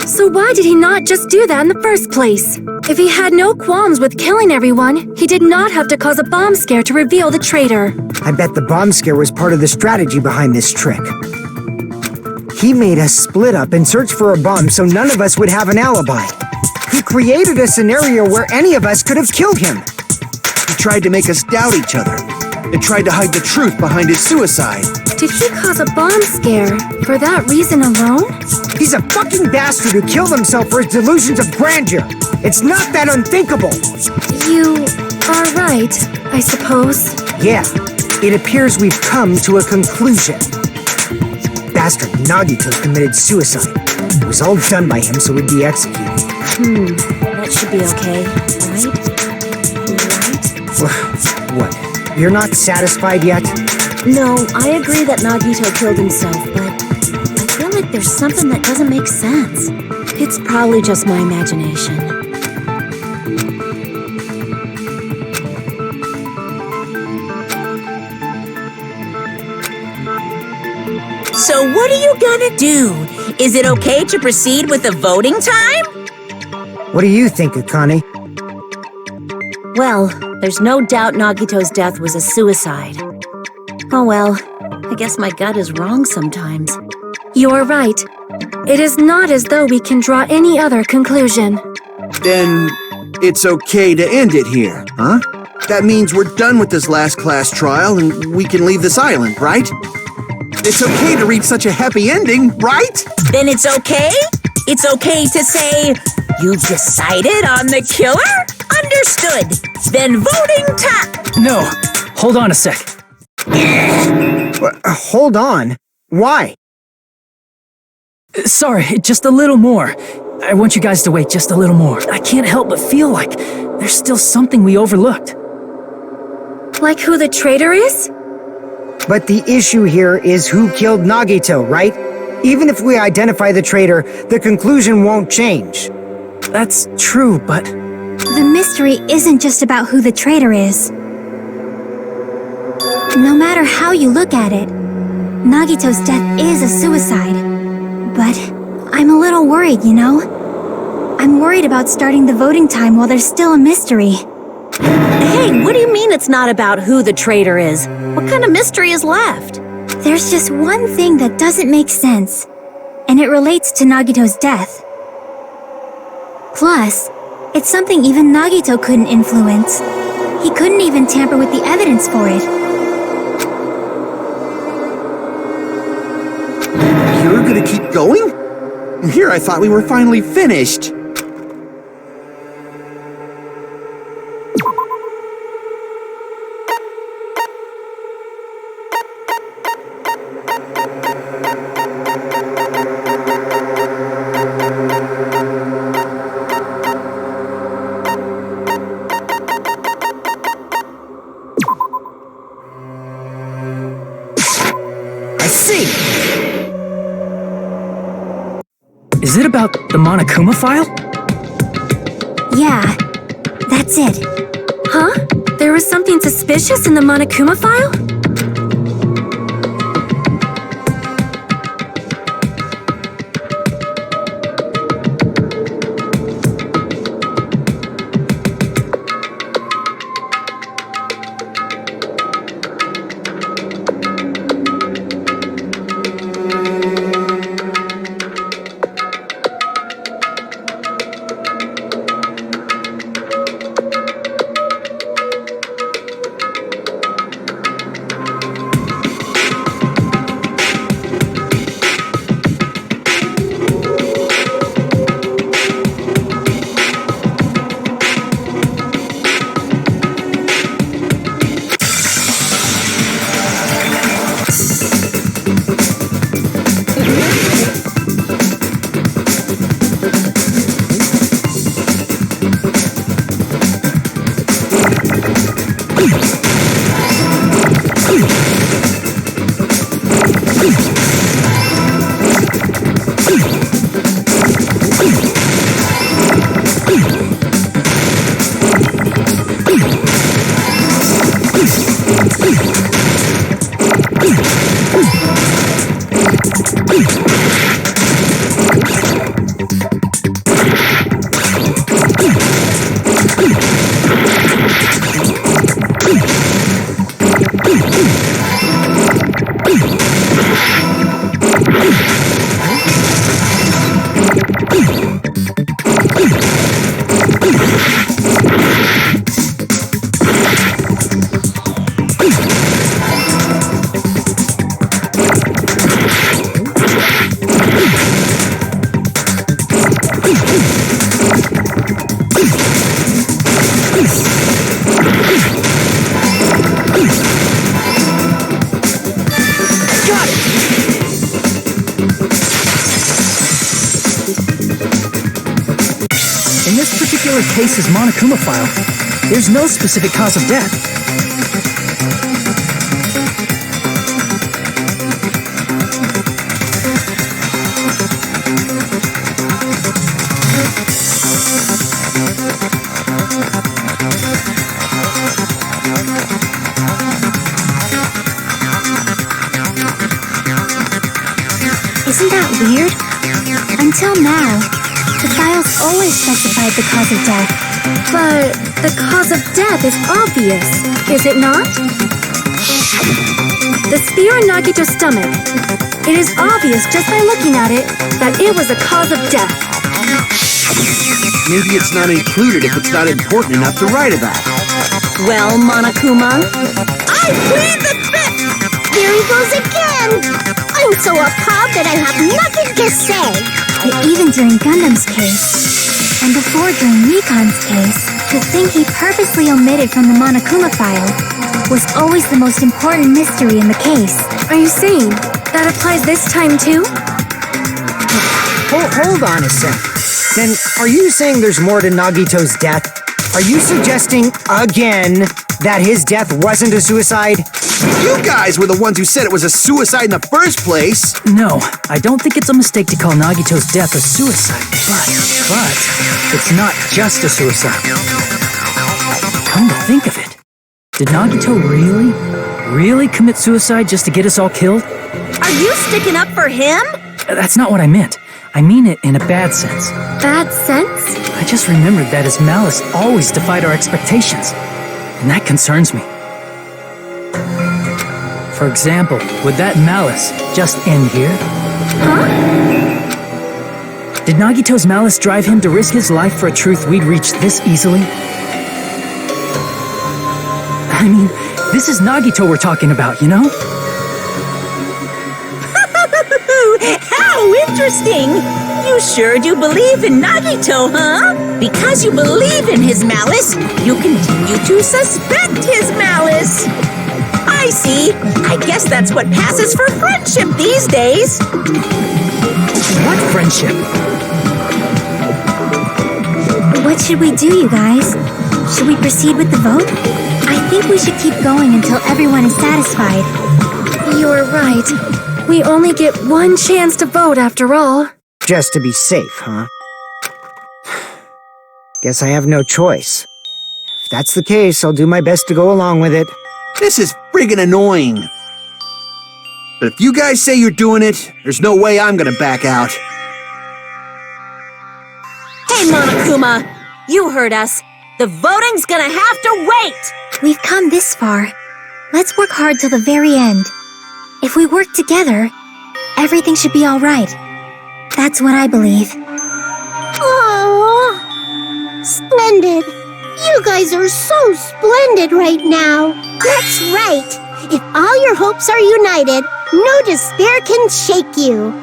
So why did he not just do that in the first place? If he had no qualms with killing everyone, he did not have to cause a bomb scare to reveal the traitor. I bet the bomb scare was part of the strategy behind this trick. He made us split up and search for a bomb so none of us would have an alibi. He created a scenario where any of us could have killed him. He tried to make us doubt each other and tried to hide the truth behind his suicide. Did he cause a bomb scare for that reason alone? He's a fucking bastard who killed himself for his delusions of grandeur. It's not that unthinkable. You are right, I suppose. Yeah, it appears we've come to a conclusion. Bastard Nagito committed suicide. It was all done by him so he'd be executed. That should be okay, right? What? You're not satisfied yet? No, I agree that Nagito killed himself, but I feel like there's something that doesn't make sense. It's probably just my imagination. So what are you gonna do? Is it okay to proceed with the voting time? What do you think, Akane? Well, there's no doubt Nagito's death was a suicide. Oh well, I guess my gut is wrong sometimes. You're right. It is not as though we can draw any other conclusion. Then it's okay to end it here, huh? That means we're done with this last class trial and we can leave this island, right? It's okay to reach such a happy ending, right? Then it's okay? It's okay to say, you've decided on the killer? Understood. Then voting time. No, hold on a sec. Hold on. Why? Sorry, just a little more. I want you guys to wait just a little more. I can't help but feel like there's still something we overlooked. Like who the traitor is? But the issue here is who killed Nagito, right? Even if we identify the traitor, the conclusion won't change. That's true, but... The mystery isn't just about who the traitor is. No matter how you look at it, Nagito's death is a suicide. But I'm a little worried, you know? I'm worried about starting the voting time while there's still a mystery. Hey, what do you mean it's not about who the traitor is? What kind of mystery is left? There's just one thing that doesn't make sense, and it relates to Nagito's death. Plus, it's something even Nagito couldn't influence. He couldn't even tamper with the evidence for it. You're gonna keep going? Here I thought we were finally finished. Is it about the Monokuma file? Yeah, that's it. Huh? There was something suspicious in the Monokuma file? In this particular case's Monokuma file, there's no specific cause of death. Isn't that weird? Until now, the files always specified the cause of death. But the cause of death is obvious, is it not? The spear in Nagito's stomach. It is obvious just by looking at it that it was a cause of death. Maybe it's not included if it's not important enough to write about. Well, Monokuma, I plead the fifth! There he goes again! I'm so appalled that I have nothing to say. But even during Gundam's case, and before during Recon's case, the thing he purposely omitted from the Monokuma file was always the most important mystery in the case. Are you saying that applies this time too? Hold on a sec. Then, are you saying there's more to Nagito's death? Are you suggesting, again, that his death wasn't a suicide? You guys were the ones who said it was a suicide in the first place. No, I don't think it's a mistake to call Nagito's death a suicide, but it's not just a suicide. Come to think of it, did Nagito really commit suicide just to get us all killed? Are you sticking up for him? That's not what I meant. I mean it in a bad sense. Bad sense? I just remembered that his malice always defied our expectations, and that concerns me. For example, would that malice just end here? Huh? Did Nagito's malice drive him to risk his life for a truth we'd reach this easily? I mean, this is Nagito we're talking about, you know? How interesting! You sure do believe in Nagito, huh? Because you believe in his malice, you continue to suspect his malice. I see. I guess that's what passes for friendship these days. What friendship? What should we do, you guys? Should we proceed with the vote? I think we should keep going until everyone is satisfied. You're right. We only get one chance to vote after all. Just to be safe, huh? Guess I have no choice. If that's the case, I'll do my best to go along with it. This is friggin' annoying. But if you guys say you're doing it, there's no way I'm gonna back out. Hey, Monokuma! You heard us. The voting's gonna have to wait! We've come this far. Let's work hard till the very end. If we work together, everything should be all right. That's what I believe. Aww. Splendid. You guys are so splendid right now. That's right. If all your hopes are united, no despair can shake you.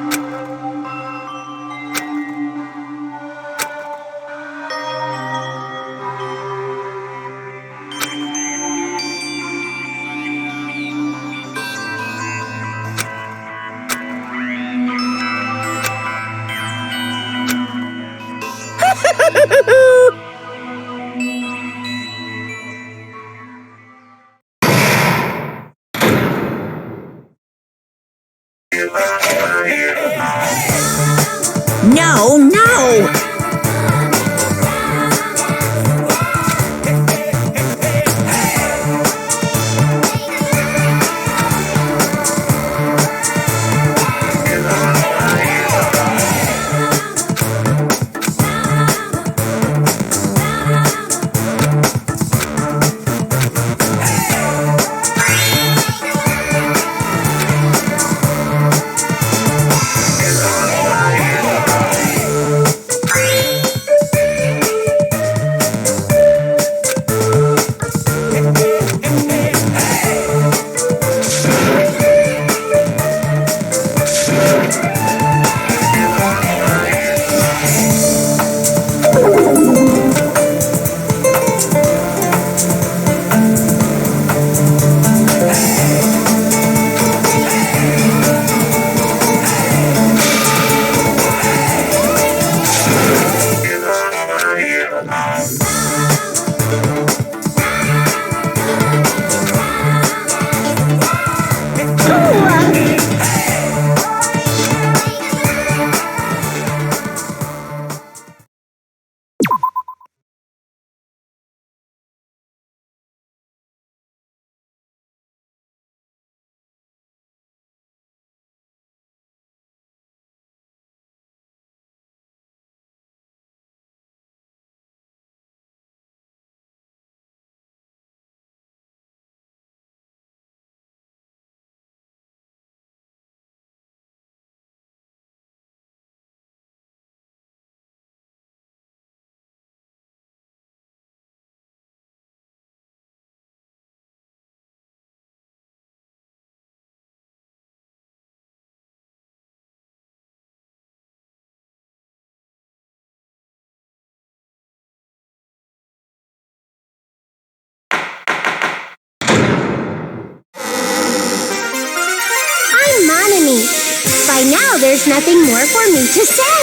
Now there's nothing more for me to say.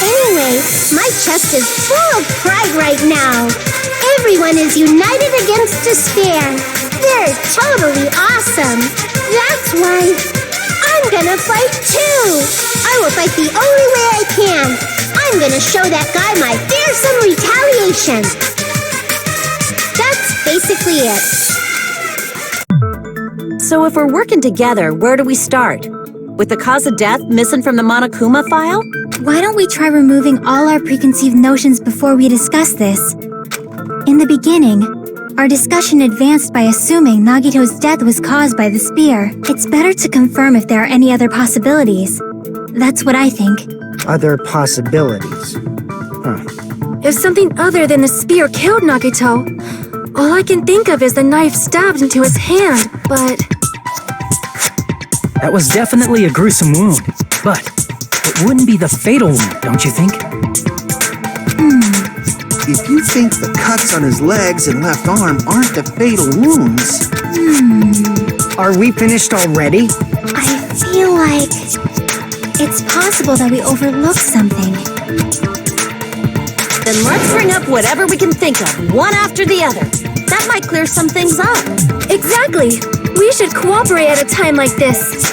Anyway, my chest is full of pride right now. Everyone is united against despair. They're totally awesome. That's why I'm gonna fight too. I will fight the only way I can. I'm gonna show that guy my fearsome retaliation. That's basically it. So if we're working together, where do we start? With the cause of death missing from the Monokuma file? Why don't we try removing all our preconceived notions before we discuss this? In the beginning, our discussion advanced by assuming Nagito's death was caused by the spear. It's better to confirm if there are any other possibilities. That's what I think. Other possibilities. If something other than the spear killed Nagito, all I can think of is the knife stabbed into his hand, but... That was definitely a gruesome wound, but it wouldn't be the fatal wound, don't you think? If you think the cuts on his legs and left arm aren't the fatal wounds... Are we finished already? I feel like it's possible that we overlooked something. Then let's bring up whatever we can think of, one after the other. That might clear some things up. Exactly! We should cooperate at a time like this.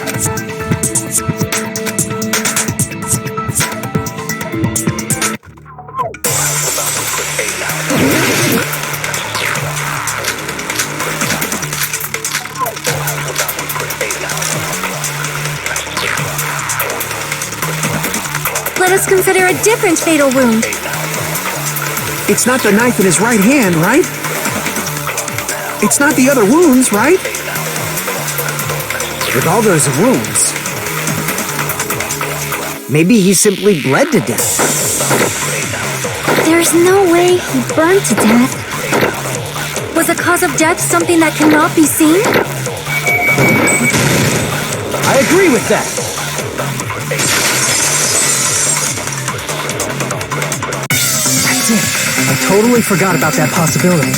Let us consider a different fatal wound. It's not the knife in his right hand, right? It's not the other wounds, right? With all those wounds, maybe he simply bled to death. There's no way he burned to death. Was the cause of death something that cannot be seen? I agree with that. That's it. I totally forgot about that possibility.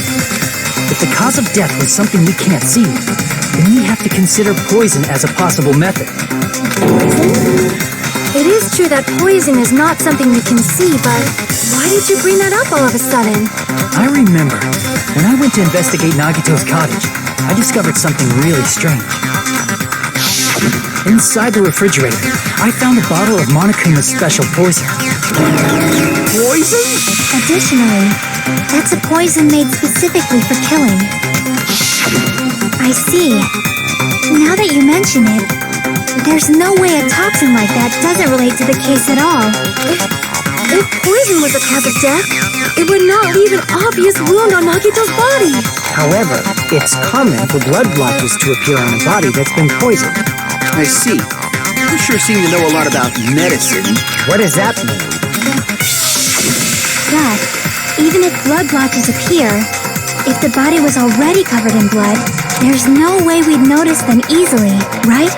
If the cause of death was something we can't see, then we have to consider poison as a possible method. It is true that poison is not something we can see, but why did you bring that up all of a sudden? I remember, when I went to investigate Nagito's cottage, I discovered something really strange. Inside the refrigerator, I found a bottle of Monokuma's special poison. Poison? Additionally, that's a poison made specifically for killing. I see. Now that you mention it, there's no way a toxin like that doesn't relate to the case at all. If poison was the cause of death, it would not leave an obvious wound on Nagito's body. However, it's common for blood blotches to appear on a body that's been poisoned. I see. You sure seem to know a lot about medicine. What does that mean? That, even if blood blotches appear, if the body was already covered in blood, there's no way we'd notice them easily, right?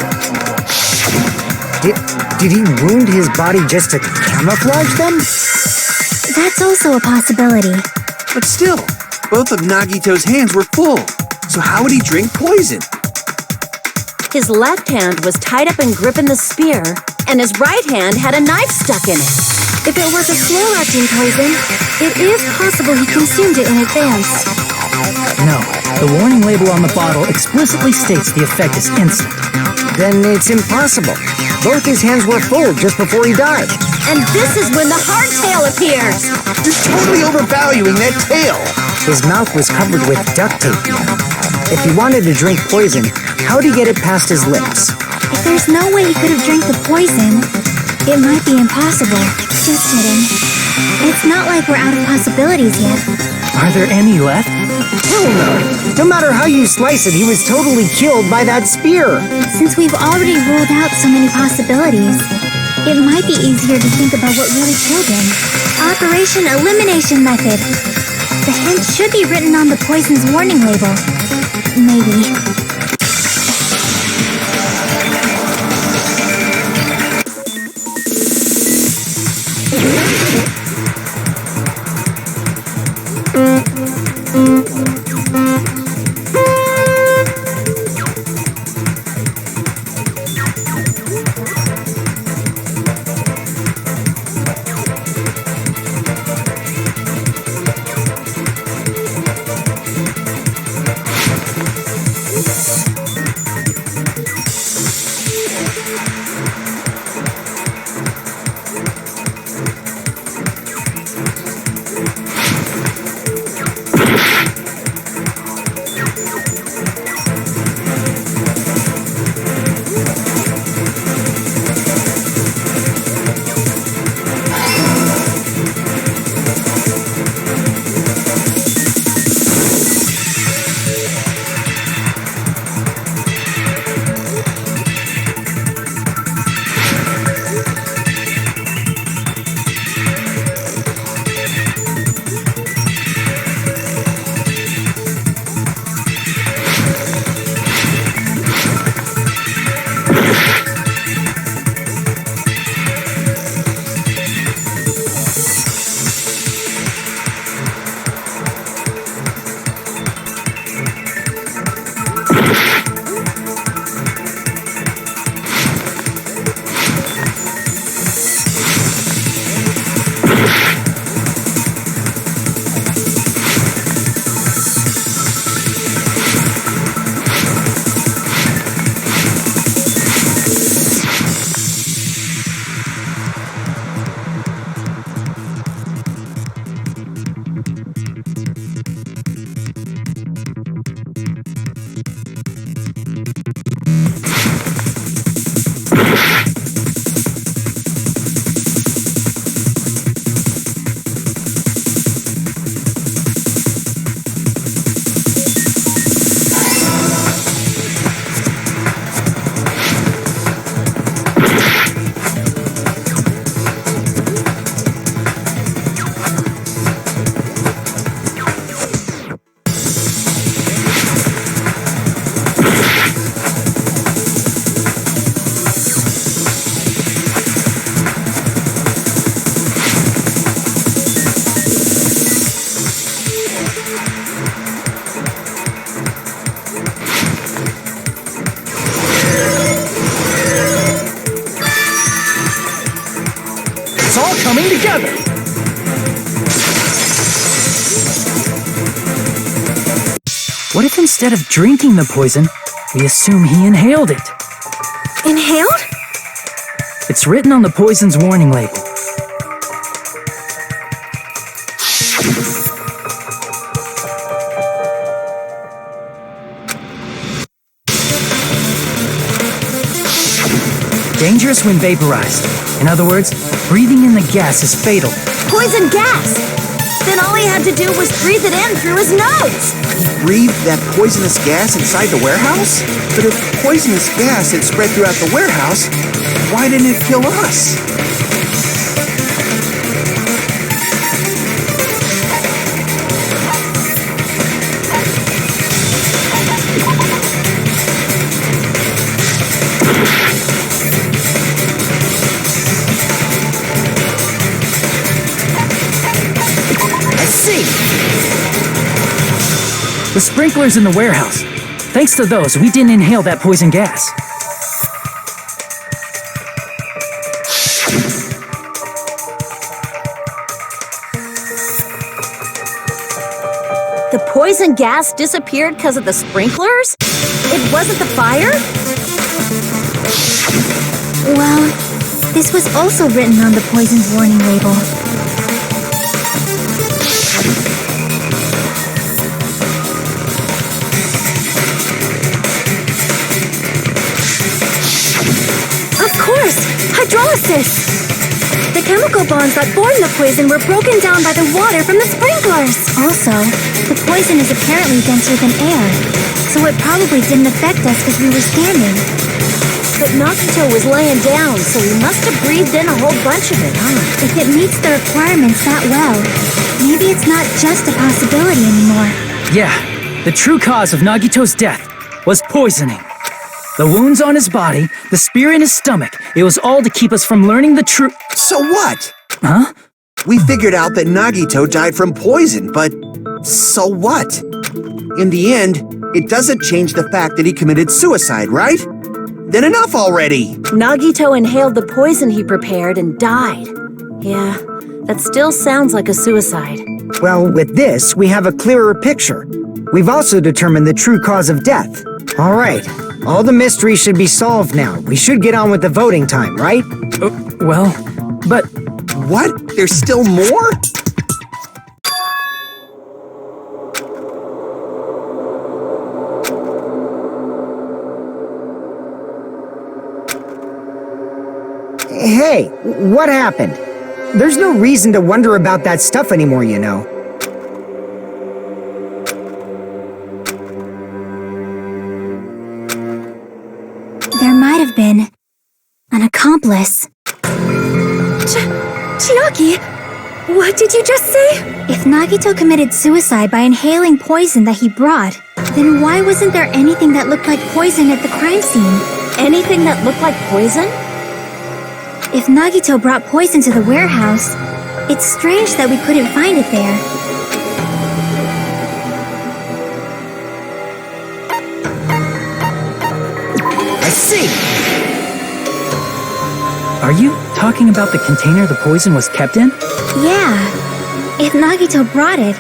Did he wound his body just to camouflage them? That's also a possibility. But still, both of Nagito's hands were full. So how would he drink poison? His left hand was tied up and gripping the spear, and his right hand had a knife stuck in it. If it was a slow-acting poison, it is possible he consumed it in advance. No, the warning label on the bottle explicitly states the effect is instant. Then it's impossible. Both his hands were full just before he died. And this is when the hardtail appears. You're totally overvaluing that tail. His mouth was covered with duct tape now. If he wanted to drink poison, how'd he get it past his lips? If there's no way he could have drank the poison, it might be impossible. Just kidding. It's not like we're out of possibilities yet. Are there any left? Hell no! No matter how you slice it, he was totally killed by that spear. Since we've already ruled out so many possibilities, it might be easier to think about what really killed him. Operation Elimination Method. The hint should be written on the poison's warning label. Maybe. coming together. What if instead of drinking the poison, we assume he inhaled it? Inhaled? It's written on the poison's warning label. Dangerous when vaporized. In other words, breathing in the gas is fatal. Poison gas! Then all he had to do was breathe it in through his nose! Breathed that poisonous gas inside the warehouse? But if poisonous gas had spread throughout the warehouse, why didn't it kill us? The sprinklers in the warehouse. Thanks to those, we didn't inhale that poison gas. The poison gas disappeared because of the sprinklers? It wasn't the fire? Well, this was also written on the poison's warning label. Hydrolysis! The chemical bonds that formed the poison were broken down by the water from the sprinklers! Also, the poison is apparently denser than air, so it probably didn't affect us because we were standing. But Nagito was laying down, so he must have breathed in a whole bunch of it, huh? If it meets the requirements that well, maybe it's not just a possibility anymore. Yeah, the true cause of Nagito's death was poisoning. The wounds on his body, the spear in his stomach, it was all to keep us from learning the truth. So what? Huh? We figured out that Nagito died from poison, but so what? In the end, it doesn't change the fact that he committed suicide, right? Then enough already! Nagito inhaled the poison he prepared and died. Yeah, that still sounds like a suicide. Well, with this, we have a clearer picture. We've also determined the true cause of death. All right. All the mysteries should be solved now. We should get on with the voting time, right? Well, but... What? There's still more? Hey, what happened? There's no reason to wonder about that stuff anymore, you know. There might have been an accomplice. Chiaki, what did you just say? If Nagito committed suicide by inhaling poison that he brought, then why wasn't there anything that looked like poison at the crime scene? Anything that looked like poison? If Nagito brought poison to the warehouse, it's strange that we couldn't find it there. I see! Are you talking about the container the poison was kept in? Yeah. If Nagito brought it,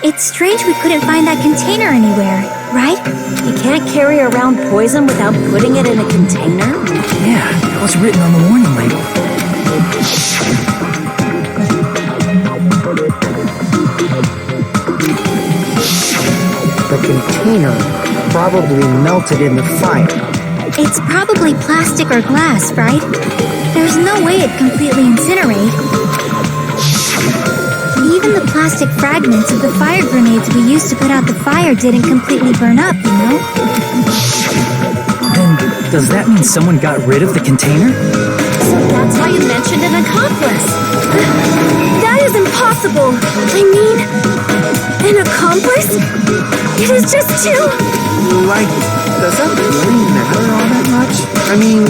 it's strange we couldn't find that container anywhere, right? You can't carry around poison without putting it in a container? Yeah, that was written on the warning label. The container probably melted in the fire. It's probably plastic or glass, right? There's no way it'd completely incinerate. Even the plastic fragments of the fire grenades we used to put out the fire didn't completely burn up, you know? Then, does that mean someone got rid of the container? So that's why you mentioned an accomplice. That is impossible! I mean, an accomplice? It is just too... Like, does that really matter all that much? I mean,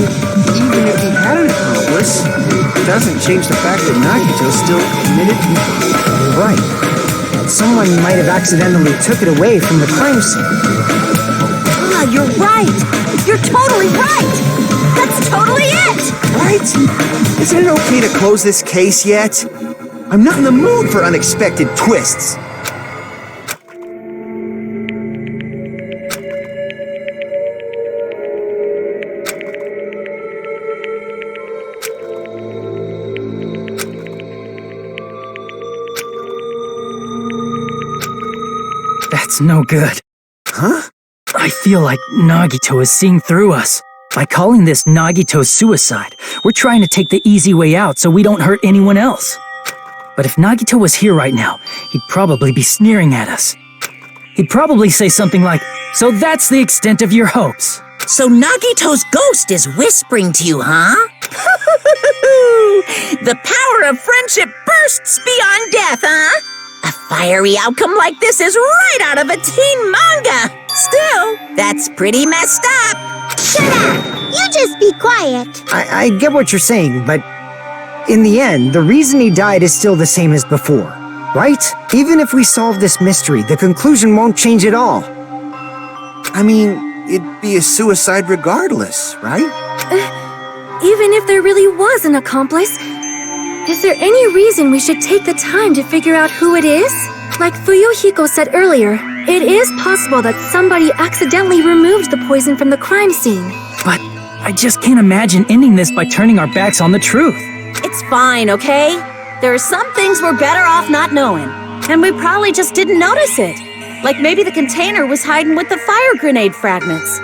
even if he had an accomplice, it doesn't change the fact that Nagito still committed... You're right. Someone might have accidentally took it away from the crime scene. Ah, you're right! You're totally right! That's totally it! yet! Right? Isn't it okay to close this case yet? I'm not in the mood for unexpected twists. That's no good. Huh? I feel like Nagito is seeing through us. By calling this Nagito suicide, we're trying to take the easy way out so we don't hurt anyone else. But if Nagito was here right now, he'd probably be sneering at us. He'd probably say something like, "So that's the extent of your hopes." So Nagito's ghost is whispering to you, huh? The power of friendship bursts beyond death, huh? A fiery outcome like this is right out of a teen manga. Still, that's pretty messed up. Shut up! You just be quiet. I get what you're saying, but in the end, the reason he died is still the same as before, right? Even if we solve this mystery, the conclusion won't change at all. I mean, it'd be a suicide regardless, right? Even if there really was an accomplice, is there any reason we should take the time to figure out who it is? Like Fuyuhiko said earlier, it is possible that somebody accidentally removed the poison from the crime scene. But I just can't imagine ending this by turning our backs on the truth. It's fine, okay? There are some things we're better off not knowing. And we probably just didn't notice it. Like maybe the container was hiding with the fire grenade fragments.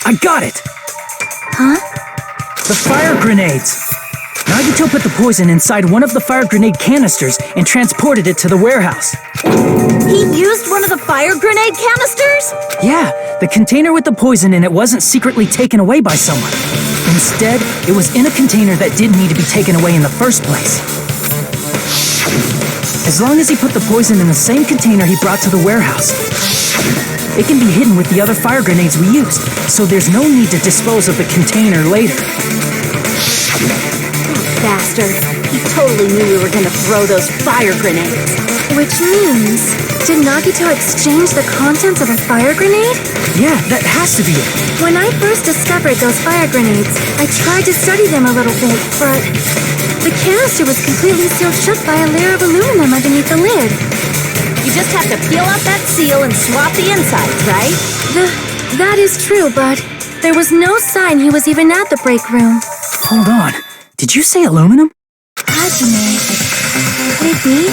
I got it! Huh? The fire grenades! Nagito put the poison inside one of the fire grenade canisters and transported it to the warehouse. He used one of the fire grenade canisters? Yeah, the container with the poison in it wasn't secretly taken away by someone. Instead, it was in a container that didn't need to be taken away in the first place. As long as he put the poison in the same container he brought to the warehouse, it can be hidden with the other fire grenades we used, so there's no need to dispose of the container later. Bastard. He totally knew we were gonna throw those fire grenades. Which means, did Nagito exchange the contents of a fire grenade? Yeah, that has to be it. When I first discovered those fire grenades, I tried to study them a little bit, but the canister was completely sealed shut by a layer of aluminum underneath the lid. You You just have to peel off that seal and swap the insides, right? That is true, but there was no sign he was even at the break room. Hold on. Did you say aluminum? Hajime. Could it be?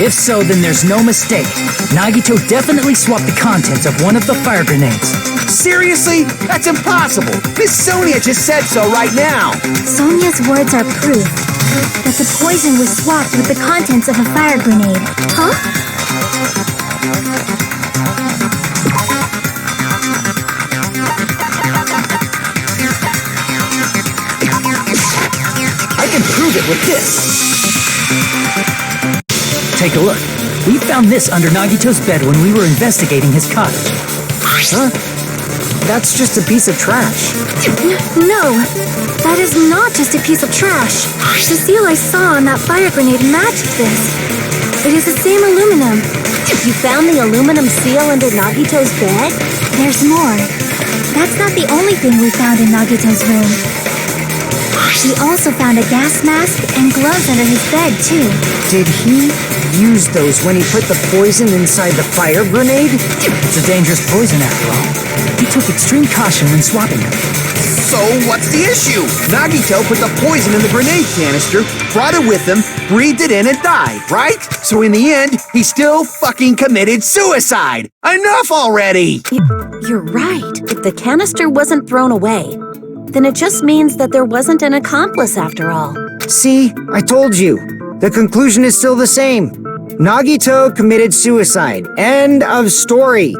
If so, then there's no mistake. Nagito definitely swapped the contents of one of the fire grenades. Seriously? That's impossible. Miss Sonia just said so right now. Sonia's words are proof that the poison was swapped with the contents of a fire grenade. Huh? I can prove it with this. Take a look. We found this under Nagito's bed when we were investigating his cottage. Huh? That's just a piece of trash. No, that is not just a piece of trash. The seal I saw on that fire grenade matched this. It is the same aluminum. You found the aluminum seal under Nagito's bed? There's more. That's not the only thing we found in Nagito's room. We also found a gas mask and gloves under his bed, too. Did he use those when he put the poison inside the fire grenade? It's a dangerous poison after all. He took extreme caution when swapping them. So what's the issue? Nagito put the poison in the grenade canister, brought it with him, breathed it in and died, right? So in the end, he still fucking committed suicide. Enough already! You're right. If the canister wasn't thrown away, then it just means that there wasn't an accomplice after all. See, I told you. The conclusion is still the same. Nagito committed suicide. End of story.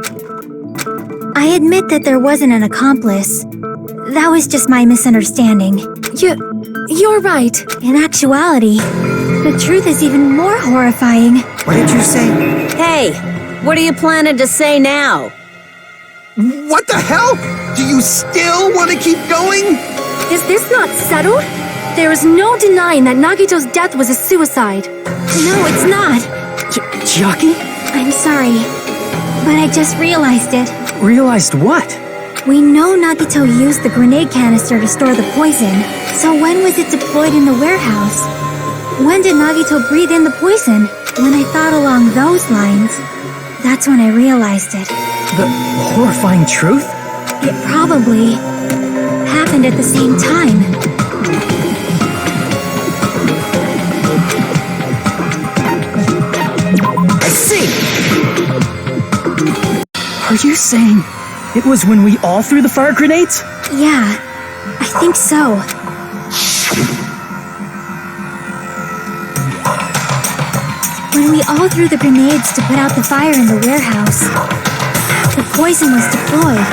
I admit that there wasn't an accomplice. That was just my misunderstanding. You're right. In actuality, the truth is even more horrifying. What did you say? Hey, what are you planning to say now? What the hell? Do you still want to keep going? Is this not settled? There is no denying that Nagito's death was a suicide. No, it's not. Chiaki? I'm sorry, but I just realized it. Realized what? We know Nagito used the grenade canister to store the poison. So when was it deployed in the warehouse? When did Nagito breathe in the poison? When I thought along those lines, that's when I realized it. The horrifying truth? It probably happened at the same time. I see! Are you saying it was when we all threw the fire grenades? Yeah, I think so. When we all threw the grenades to put out the fire in the warehouse, the poison was deployed,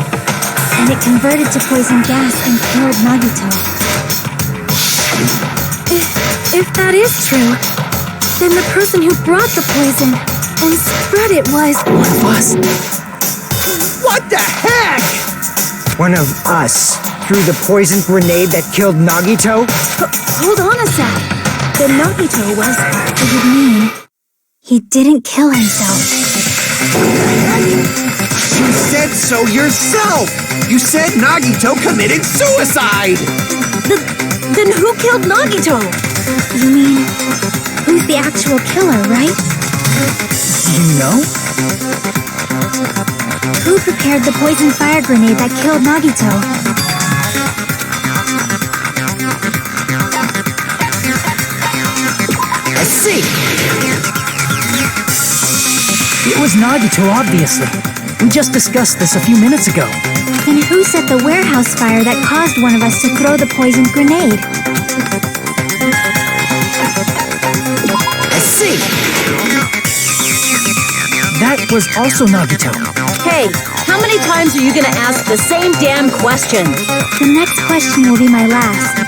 and it converted to poison gas and killed Nagito. If that is true, then the person who brought the poison and spread it was... One of us. What the heck? One of us threw the poison grenade that killed Nagito? Hold on a sec. Then Nagito was... What do you mean? He didn't kill himself. You said so yourself! You said Nagito committed suicide! Then who killed Nagito? You mean, who's the actual killer, right? Do you know? Who prepared the poison fire grenade that killed Nagito? I see! It was Nagito, obviously. We just discussed this a few minutes ago. Then who set the warehouse fire that caused one of us to throw the poisoned grenade? I see! That was also Nagito. Hey, how many times are you gonna ask the same damn question? The next question will be my last.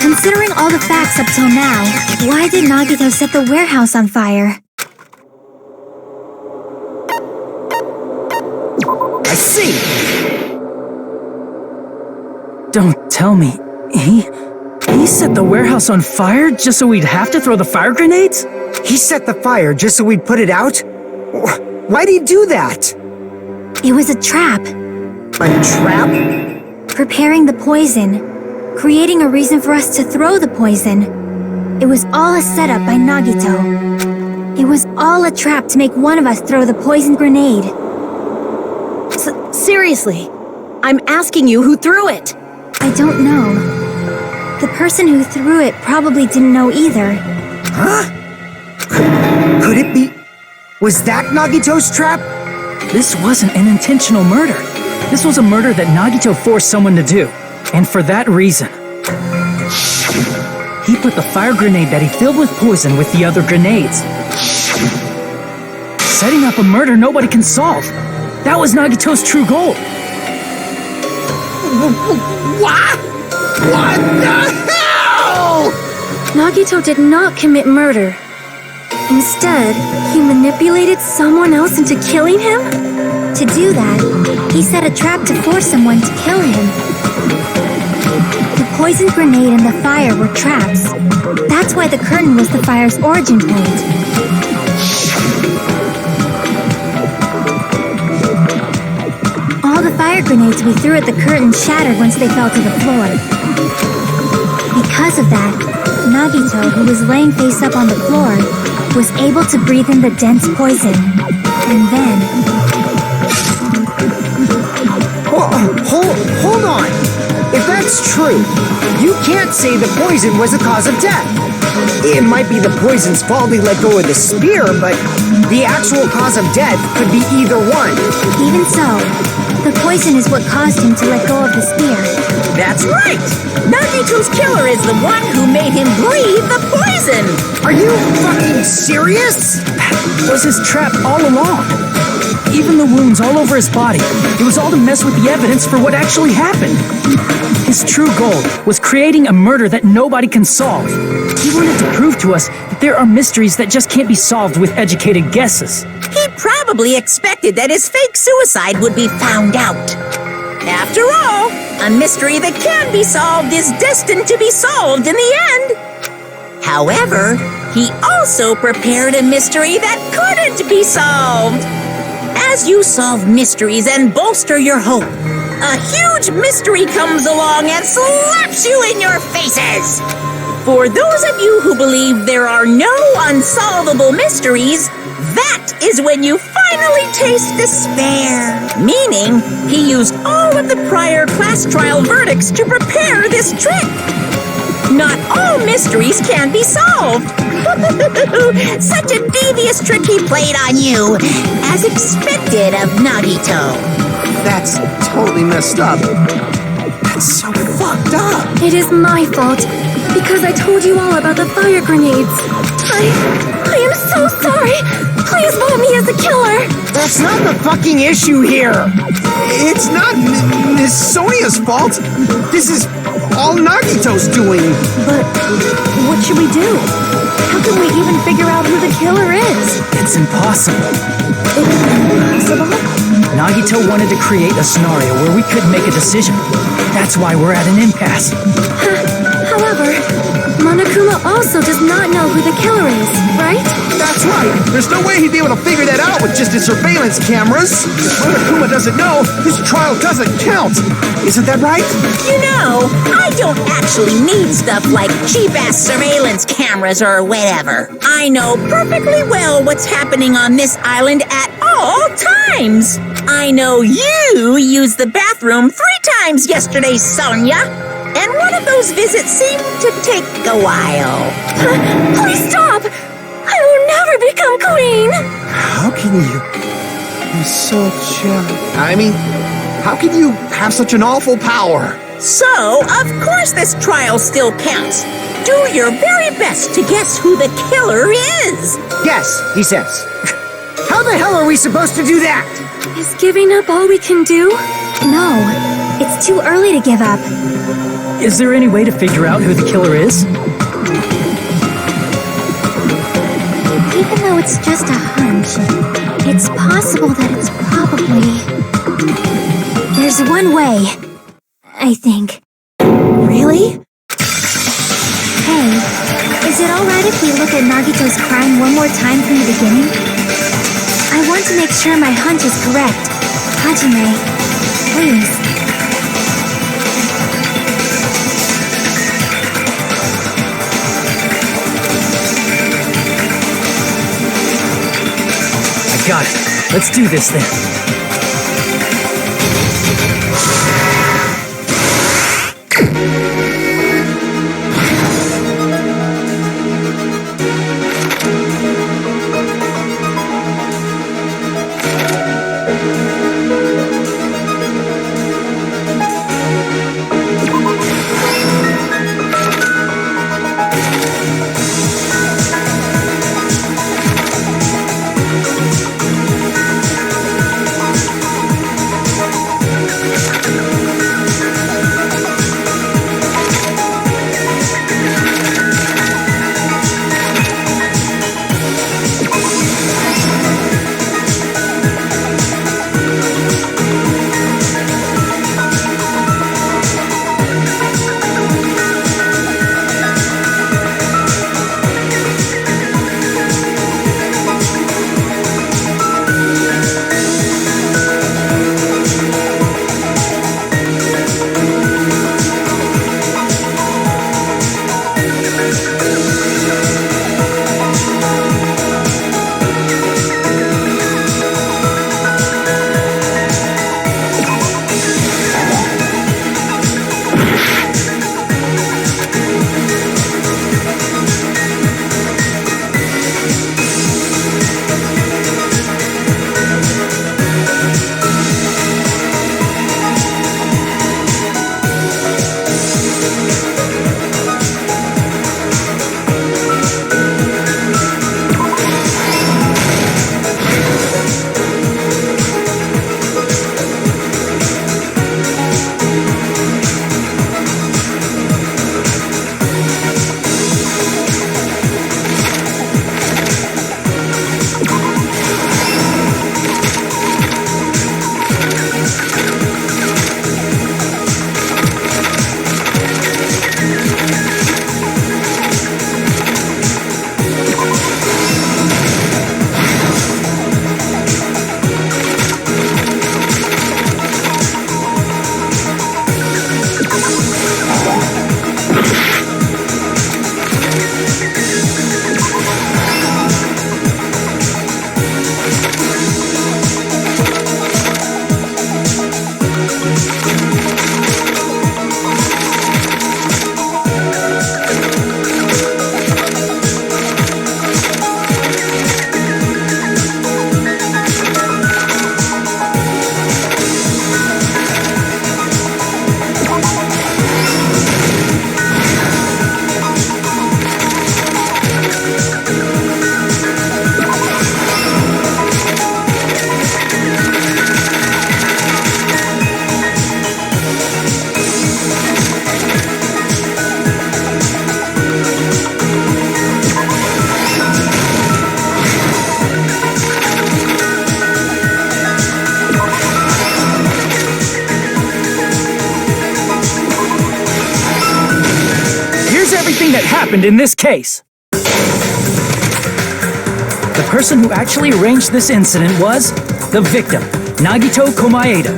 Considering all the facts up till now, why did Nagito set the warehouse on fire? I see! Don't tell me. He set the warehouse on fire just so we'd have to throw the fire grenades? He set the fire just so we'd put it out? Why'd he do that? It was a trap. A trap? Preparing the poison. Creating a reason for us to throw the poison. It was all a setup by Nagito. It was all a trap to make one of us throw the poison grenade. Seriously, I'm asking you who threw it. I don't know. The person who threw it probably didn't know either. Huh? Could it be... Was that Nagito's trap? This wasn't an intentional murder. This was a murder that Nagito forced someone to do. And for that reason. He put the fire grenade that he filled with poison with the other grenades. Setting up a murder nobody can solve. That was Nagito's true goal. What? What the hell? Nagito did not commit murder. Instead, he manipulated someone else into killing him? To do that, he set a trap to force someone to kill him. The poison grenade and the fire were traps. That's why the curtain was the fire's origin point. All the fire grenades we threw at the curtain shattered once they fell to the floor. Because of that, Nagito, who was laying face up on the floor, was able to breathe in the dense poison. And then... Hold on! If that's true, you can't say the poison was the cause of death. It might be the poison's fault he let go of the spear, but the actual cause of death could be either one. Even so, the poison is what caused him to let go of the spear. That's right! Nagito's killer is the one who made him breathe the poison! Are you fucking serious? That was his trap all along. Even the wounds all over his body. It was all to mess with the evidence for what actually happened. His true goal was creating a murder that nobody can solve. He wanted to prove to us that there are mysteries that just can't be solved with educated guesses. He probably expected that his fake suicide would be found out. After all, a mystery that can be solved is destined to be solved in the end. However, he also prepared a mystery that couldn't be solved. As you solve mysteries and bolster your hope, a huge mystery comes along and slaps you in your faces. For those of you who believe there are no unsolvable mysteries, that is when you finally taste despair. Meaning, he used all of the prior class trial verdicts to prepare this trick. Not all mysteries can be solved. Such a devious trick he played on you, as expected of Nagito. That's totally messed up. That's so fucked up. It is my fault, because I told you all about the fire grenades. I am so sorry. Please vote me as the killer. That's not the fucking issue here. It's not Miss Sonia's fault. This is all Nagito's doing. But what should we do? How can we even figure out who the killer is? It's impossible. Impossible? Nagito wanted to create a scenario where we couldn't make a decision. That's why we're at an impasse. However, Monokuma also does not know who the killer is, right? That's right. There's no way he'd be able to figure that out with just his surveillance cameras. If Monokuma doesn't know, his trial doesn't count. Isn't that right? You know, I don't actually need stuff like cheap-ass surveillance cameras or whatever. I know perfectly well what's happening on this island at all times. I know you used the bathroom 3 times yesterday, Sonia. And one of those visits seemed to take a while. Please stop! I will never become queen! How can you be such how can you have such an awful power? So, of course this trial still counts. Do your very best to guess who the killer is. Yes, he says. How the hell are we supposed to do that? Is giving up all we can do? No, it's too early to give up. Is there any way to figure out who the killer is? Even though it's just a hunch, it's possible that it's probably... There's one way, I think. Really? Hey, is it alright if we look at Nagito's crime one more time from the beginning? I want to make sure my hunch is correct. Hajime, please. Got it. Let's do this then. That happened in this case. The person who actually arranged this incident was the victim, Nagito Komaeda.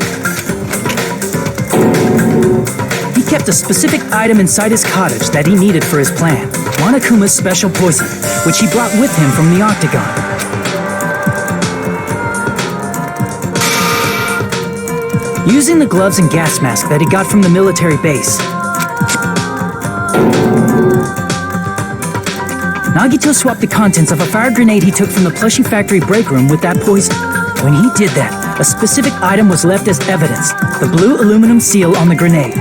He kept a specific item inside his cottage that he needed for his plan, Monokuma's special poison, which he brought with him from the Octagon. Using the gloves and gas mask that he got from the military base, Nagito swapped the contents of a fire grenade he took from the plushie factory break room with that poison. When he did that, a specific item was left as evidence, the blue aluminum seal on the grenade.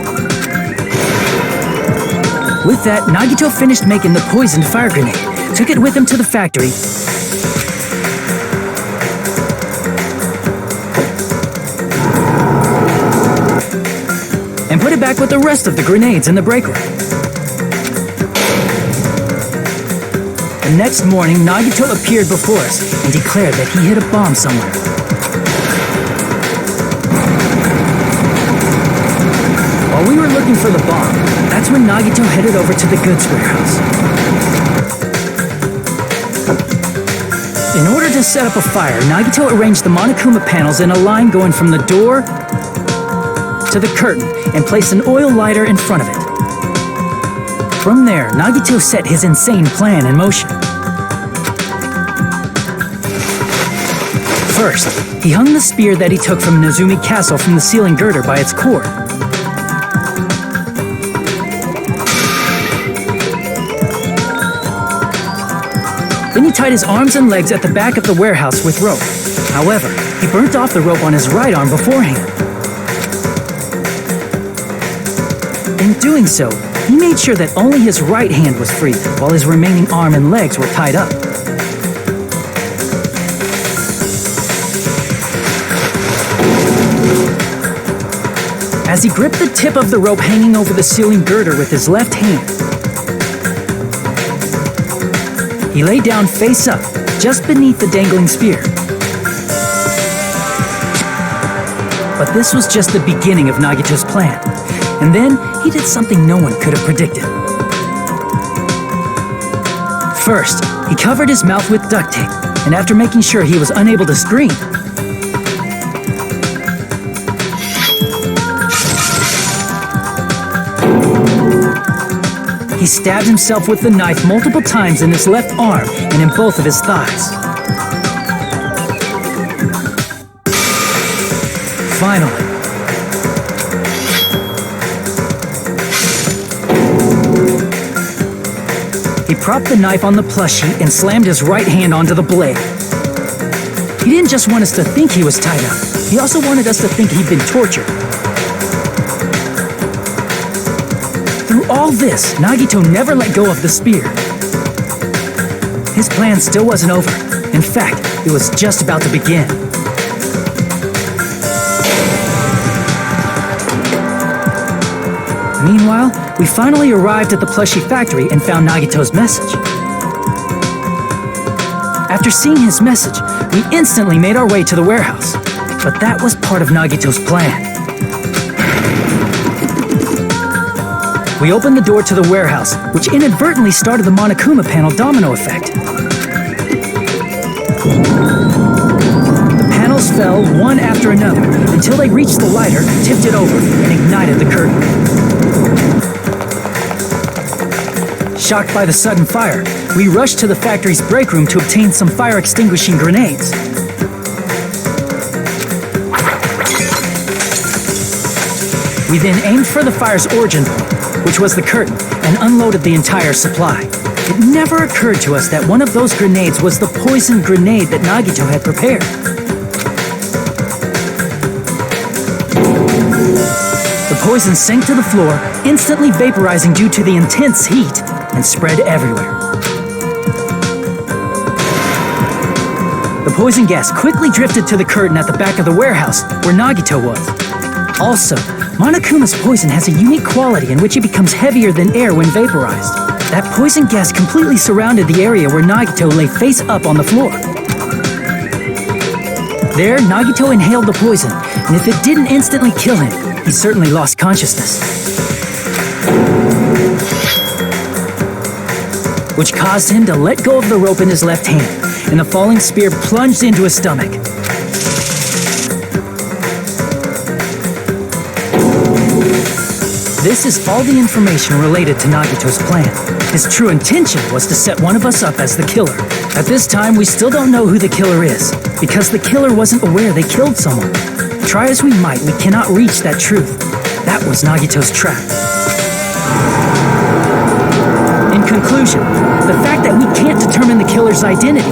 With that, Nagito finished making the poisoned fire grenade, took it with him to the factory, and put it back with the rest of the grenades in the break room. The next morning, Nagito appeared before us and declared that he hid a bomb somewhere. While we were looking for the bomb, that's when Nagito headed over to the goods warehouse. In order to set up a fire, Nagito arranged the Monokuma panels in a line going from the door to the curtain and placed an oil lighter in front of it. From there, Nagito set his insane plan in motion. First, he hung the spear that he took from Nezumi Castle from the ceiling girder by its cord. Then he tied his arms and legs at the back of the warehouse with rope. However, he burnt off the rope on his right arm beforehand. In doing so, he made sure that only his right hand was free, while his remaining arm and legs were tied up. As he gripped the tip of the rope hanging over the ceiling girder with his left hand, he lay down face up, just beneath the dangling spear. But this was just the beginning of Nagito's plan. And then, he did something no one could have predicted. First, he covered his mouth with duct tape, and after making sure he was unable to scream, he stabbed himself with the knife multiple times in his left arm and in both of his thighs. Finally, he propped the knife on the plushie and slammed his right hand onto the blade. He didn't just want us to think he was tied up, he also wanted us to think he'd been tortured. Through all this, Nagito never let go of the spear. His plan still wasn't over. In fact, it was just about to begin. Meanwhile, we finally arrived at the plushie factory and found Nagito's message. After seeing his message, we instantly made our way to the warehouse. But that was part of Nagito's plan. We opened the door to the warehouse, which inadvertently started the Monokuma panel domino effect. The panels fell one after another until they reached the lighter, tipped it over, and ignited the curtain. Shocked by the sudden fire, we rushed to the factory's break room to obtain some fire-extinguishing grenades. We then aimed for the fire's origin point, which was the curtain, and unloaded the entire supply. It never occurred to us that one of those grenades was the poison grenade that Nagito had prepared. The poison sank to the floor, instantly vaporizing due to the intense heat, and spread everywhere. The poison gas quickly drifted to the curtain at the back of the warehouse, where Nagito was. Also, Monokuma's poison has a unique quality in which it becomes heavier than air when vaporized. That poison gas completely surrounded the area where Nagito lay face up on the floor. There, Nagito inhaled the poison, and if it didn't instantly kill him, he certainly lost consciousness. Which caused him to let go of the rope in his left hand, and the falling spear plunged into his stomach. This is all the information related to Nagito's plan. His true intention was to set one of us up as the killer. At this time, we still don't know who the killer is, because the killer wasn't aware they killed someone. Try as we might, we cannot reach that truth. That was Nagito's trap. In conclusion, the fact that we can't determine the killer's identity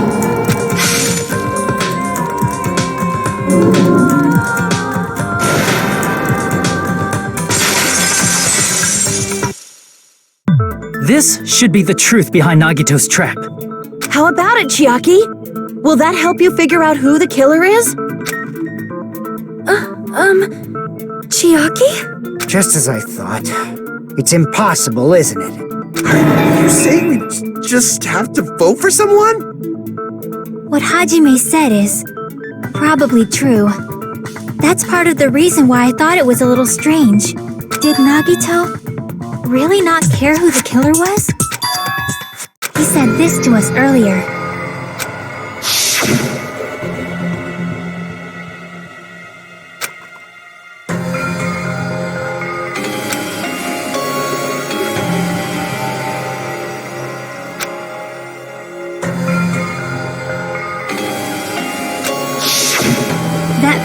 This should be the truth behind Nagito's trap. How about it, Chiaki? Will that help you figure out who the killer is? Chiaki? Just as I thought. It's impossible, isn't it? Are you saying we just have to vote for someone? What Hajime said is probably true. That's part of the reason why I thought it was a little strange. Did Nagito really not care who the killer was? He said this to us earlier.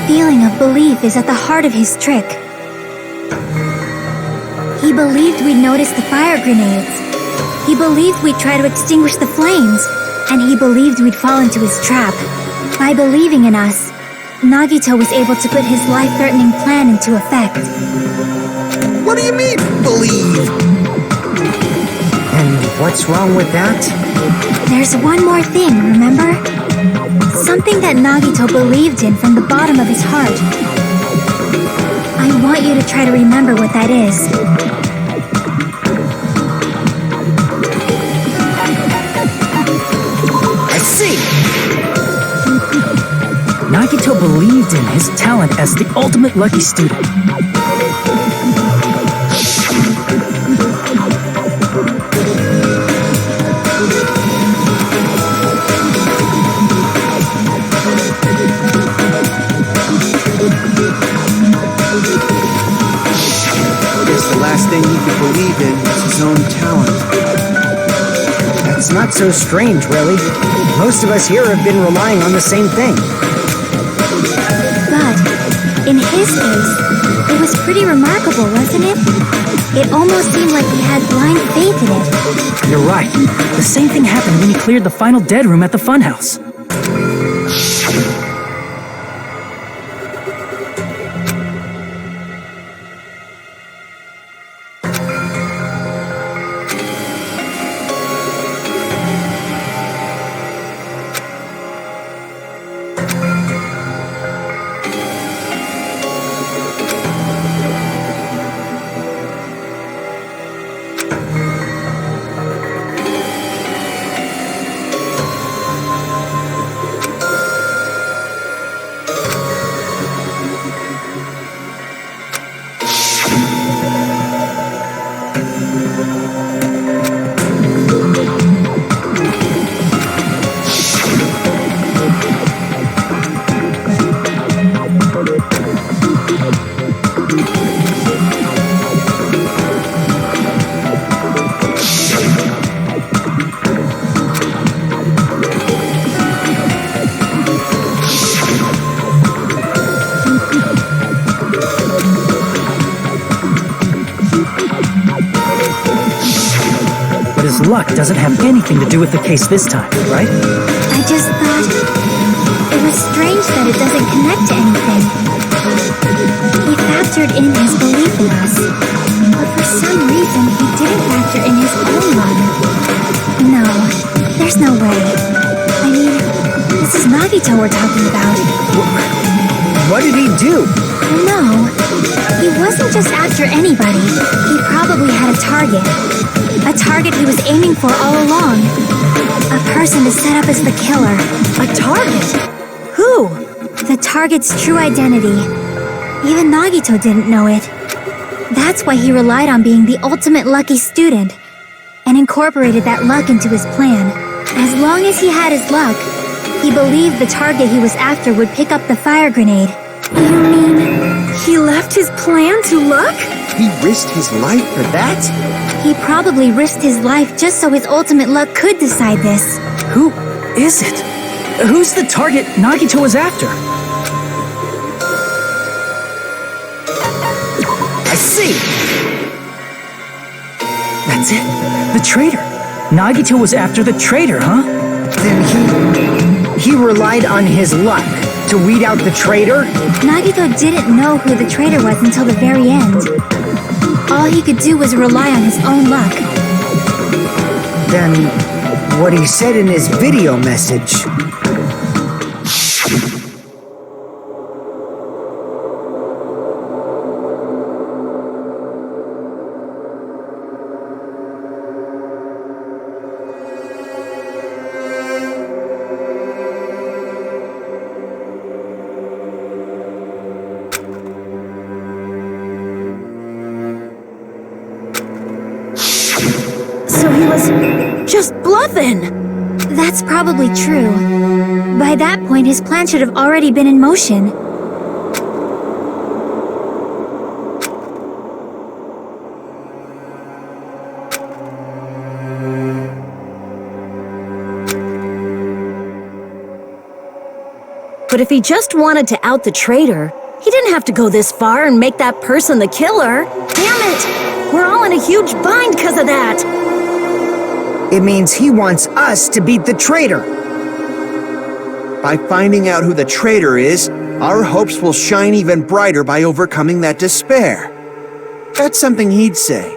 feeling of belief is at the heart of his trick. He believed we'd notice the fire grenades. He believed we'd try to extinguish the flames. And he believed we'd fall into his trap. By believing in us, Nagito was able to put his life-threatening plan into effect. What do you mean, believe? And what's wrong with that? There's one more thing, remember? Something that Nagito believed in from the bottom of his heart. I want you to try to remember what that is. I see! Nagito believed in his talent as the ultimate lucky student. The last thing he could believe in was his own talent. That's not so strange, really. Most of us here have been relying on the same thing. But, in his case, it was pretty remarkable, wasn't it? It almost seemed like he had blind faith in it. You're right. The same thing happened when he cleared the final dead room at the funhouse. Luck doesn't have anything to do with the case this time, right? I just thought it was strange that it doesn't connect to anything. He factored in his belief in us, but for some reason he didn't factor in his own luck. No, there's no way. I mean, this is Nagito we're talking about. What did he do? No, he wasn't just after anybody. He probably had a target. A target he was aiming for all along. A person to set up as the killer. A target? Who? The target's true identity. Even Nagito didn't know it. That's why he relied on being the ultimate lucky student and incorporated that luck into his plan. As long as he had his luck, he believed the target he was after would pick up the fire grenade. You mean he left his plan to luck? He risked his life for that? He probably risked his life just so his ultimate luck could decide this. Who is it? Who's the target Nagito was after? I see! That's it. The traitor. Nagito was after the traitor, huh? Then he relied on his luck to weed out the traitor? Nagito didn't know who the traitor was until the very end. All he could do was rely on his own luck. Then, what he said in his video message... So he was just bluffing! That's probably true. By that point, his plan should have already been in motion. But if he just wanted to out the traitor, he didn't have to go this far and make that person the killer. Damn it! We're all in a huge bind because of that! It means he wants us to beat the traitor. By finding out who the traitor is, our hopes will shine even brighter by overcoming that despair. That's something he'd say.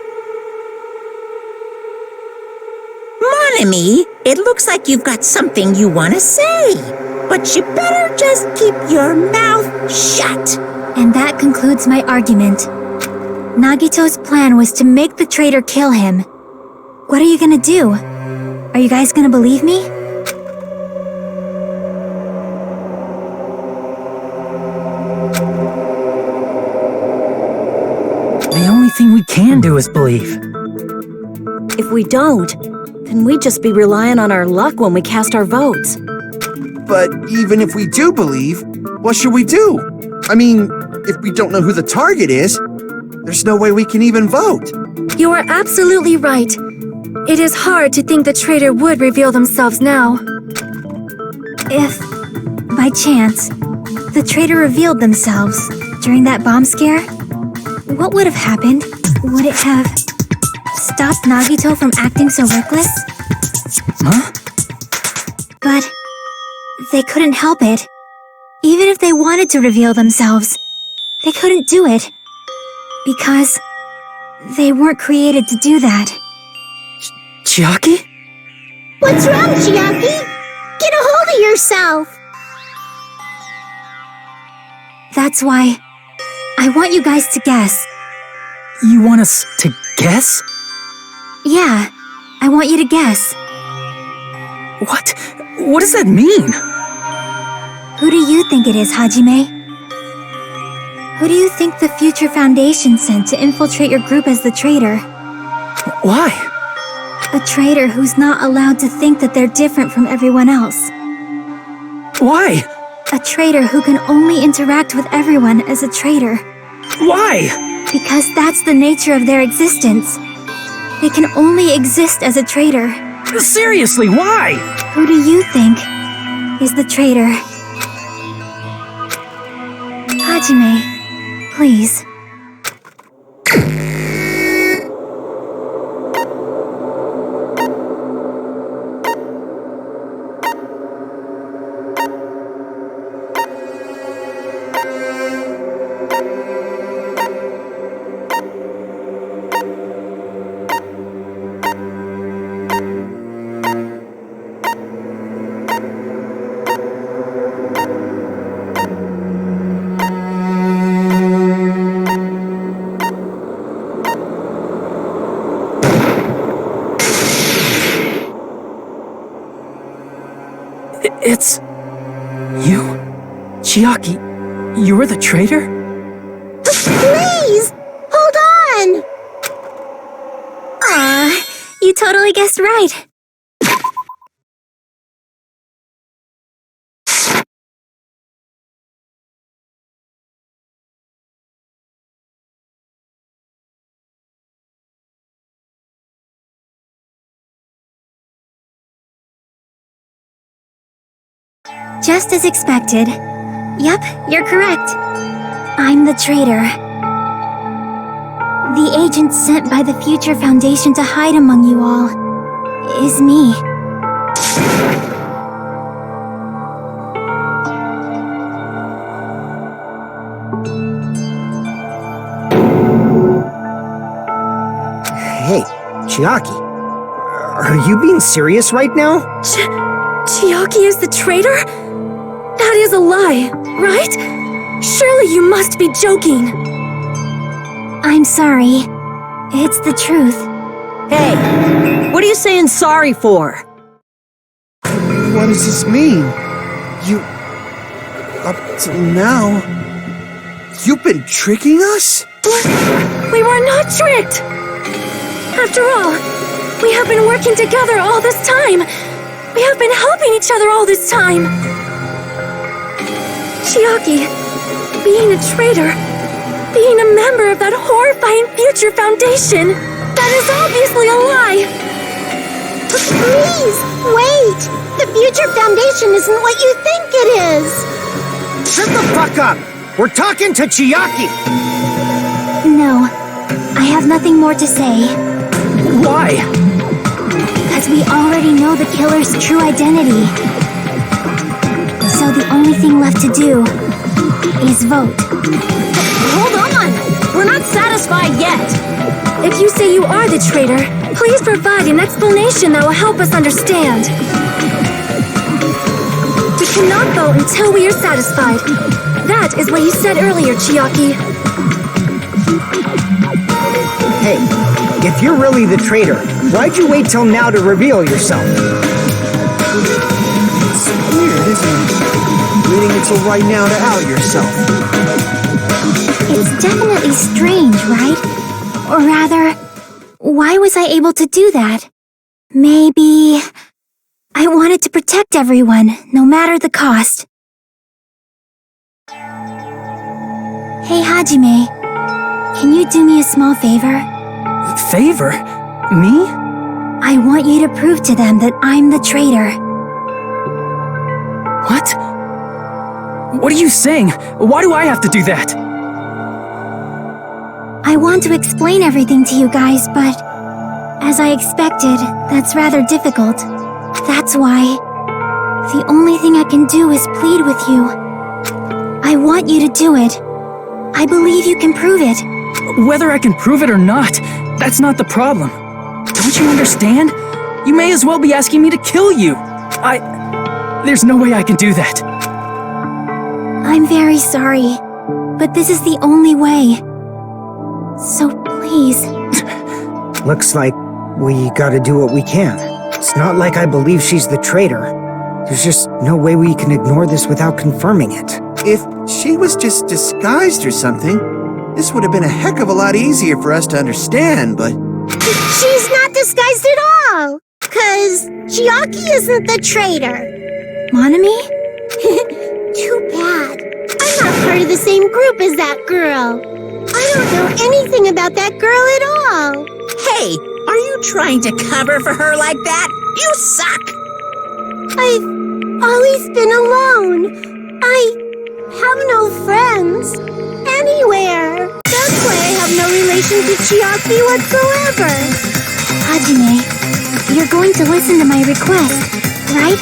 Mon ami, it looks like you've got something you want to say. But you better just keep your mouth shut. And that concludes my argument. Nagito's plan was to make the traitor kill him. What are you gonna do? Are you guys gonna believe me? The only thing we can do is believe. If we don't, then we'd just be relying on our luck when we cast our votes. But even if we do believe, what should we do? I mean, if we don't know who the target is, there's no way we can even vote. You are absolutely right. It is hard to think the traitor would reveal themselves now. If, by chance, the traitor revealed themselves during that bomb scare, what would have happened? Would it have stopped Nagito from acting so reckless? Huh? But they couldn't help it. Even if they wanted to reveal themselves, they couldn't do it. Because they weren't created to do that. Chiaki? What's wrong, Chiaki? Get a hold of yourself! That's why I want you guys to guess. You want us to guess? Yeah, I want you to guess. What? What does that mean? Who do you think it is, Hajime? Who do you think the Future Foundation sent to infiltrate your group as the traitor? Why? A traitor who's not allowed to think that they're different from everyone else. Why? A traitor who can only interact with everyone as a traitor. Why? Because that's the nature of their existence. They can only exist as a traitor. Seriously, why? Who do you think is the traitor? Hajime, please. It's... you? Chiaki, you're the traitor? Please! Hold on! You totally guessed right. Just as expected. Yup, you're correct. I'm the traitor. The agent sent by the Future Foundation to hide among you all is me. Hey, Chiaki. Are you being serious right now? Chiaki is the traitor? That is a lie, right? Surely you must be joking. I'm sorry. It's the truth. Hey, what are you saying sorry for? What does this mean? Up till now, you've been tricking us? We were not tricked! After all, we have been working together all this time. We have been helping each other all this time. Chiaki, being a traitor, being a member of that horrifying Future Foundation, that is obviously a lie. Please, wait! The Future Foundation isn't what you think it is! Back up! We're talking to Chiaki! No, I have nothing more to say. Why? Because we already know the killer's true identity. So the only thing left to do is vote. Hold on! We're not satisfied yet! If you say you are the traitor, please provide an explanation that will help us understand. We cannot vote until we are satisfied. That is what you said earlier, Chiaki. Hey, if you're really the traitor, why'd you wait till now to reveal yourself? It's weird, isn't it? Waiting until right now to out yourself. It's definitely strange, right? Or rather, why was I able to do that? Maybe I wanted to protect everyone, no matter the cost. Hey, Hajime, can you do me a small favor? Favor? Me? I want you to prove to them that I'm the traitor. What? What are you saying? Why do I have to do that? I want to explain everything to you guys, but as I expected, that's rather difficult. That's why the only thing I can do is plead with you. I want you to do it. I believe you can prove it. Whether I can prove it or not, that's not the problem. Don't you understand? You may as well be asking me to kill you. There's no way I can do that. I'm very sorry, but this is the only way. So please. Looks like we gotta do what we can. It's not like I believe she's the traitor. There's just no way we can ignore this without confirming it. If she was just disguised or something, this would have been a heck of a lot easier for us to understand, but... She's not disguised at all! 'Cause Chiaki isn't the traitor. Monami? Too bad. I'm not part of the same group as that girl. I don't know anything about that girl at all. Hey, are you trying to cover for her like that? You suck! I've always been alone. I have no friends anywhere. That's why I have no relation to Chiaki whatsoever. Hajime, you're going to listen to my request, right?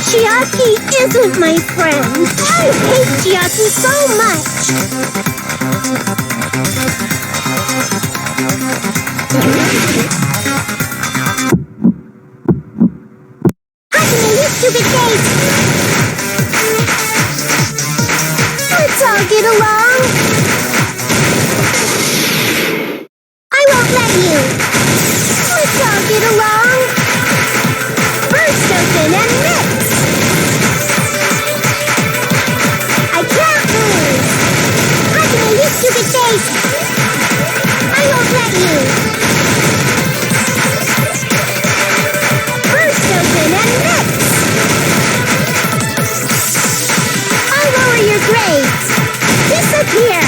Chiaki isn't my friend. I hate Chiaki so much. Hajime, you stupid face! Let's all get along. I won't let you. Let's all get along. Burst open and mix. I can't lose. Hajime, you stupid face. I won't let you. Burst open and mix. I'll lower your grades. Disappear.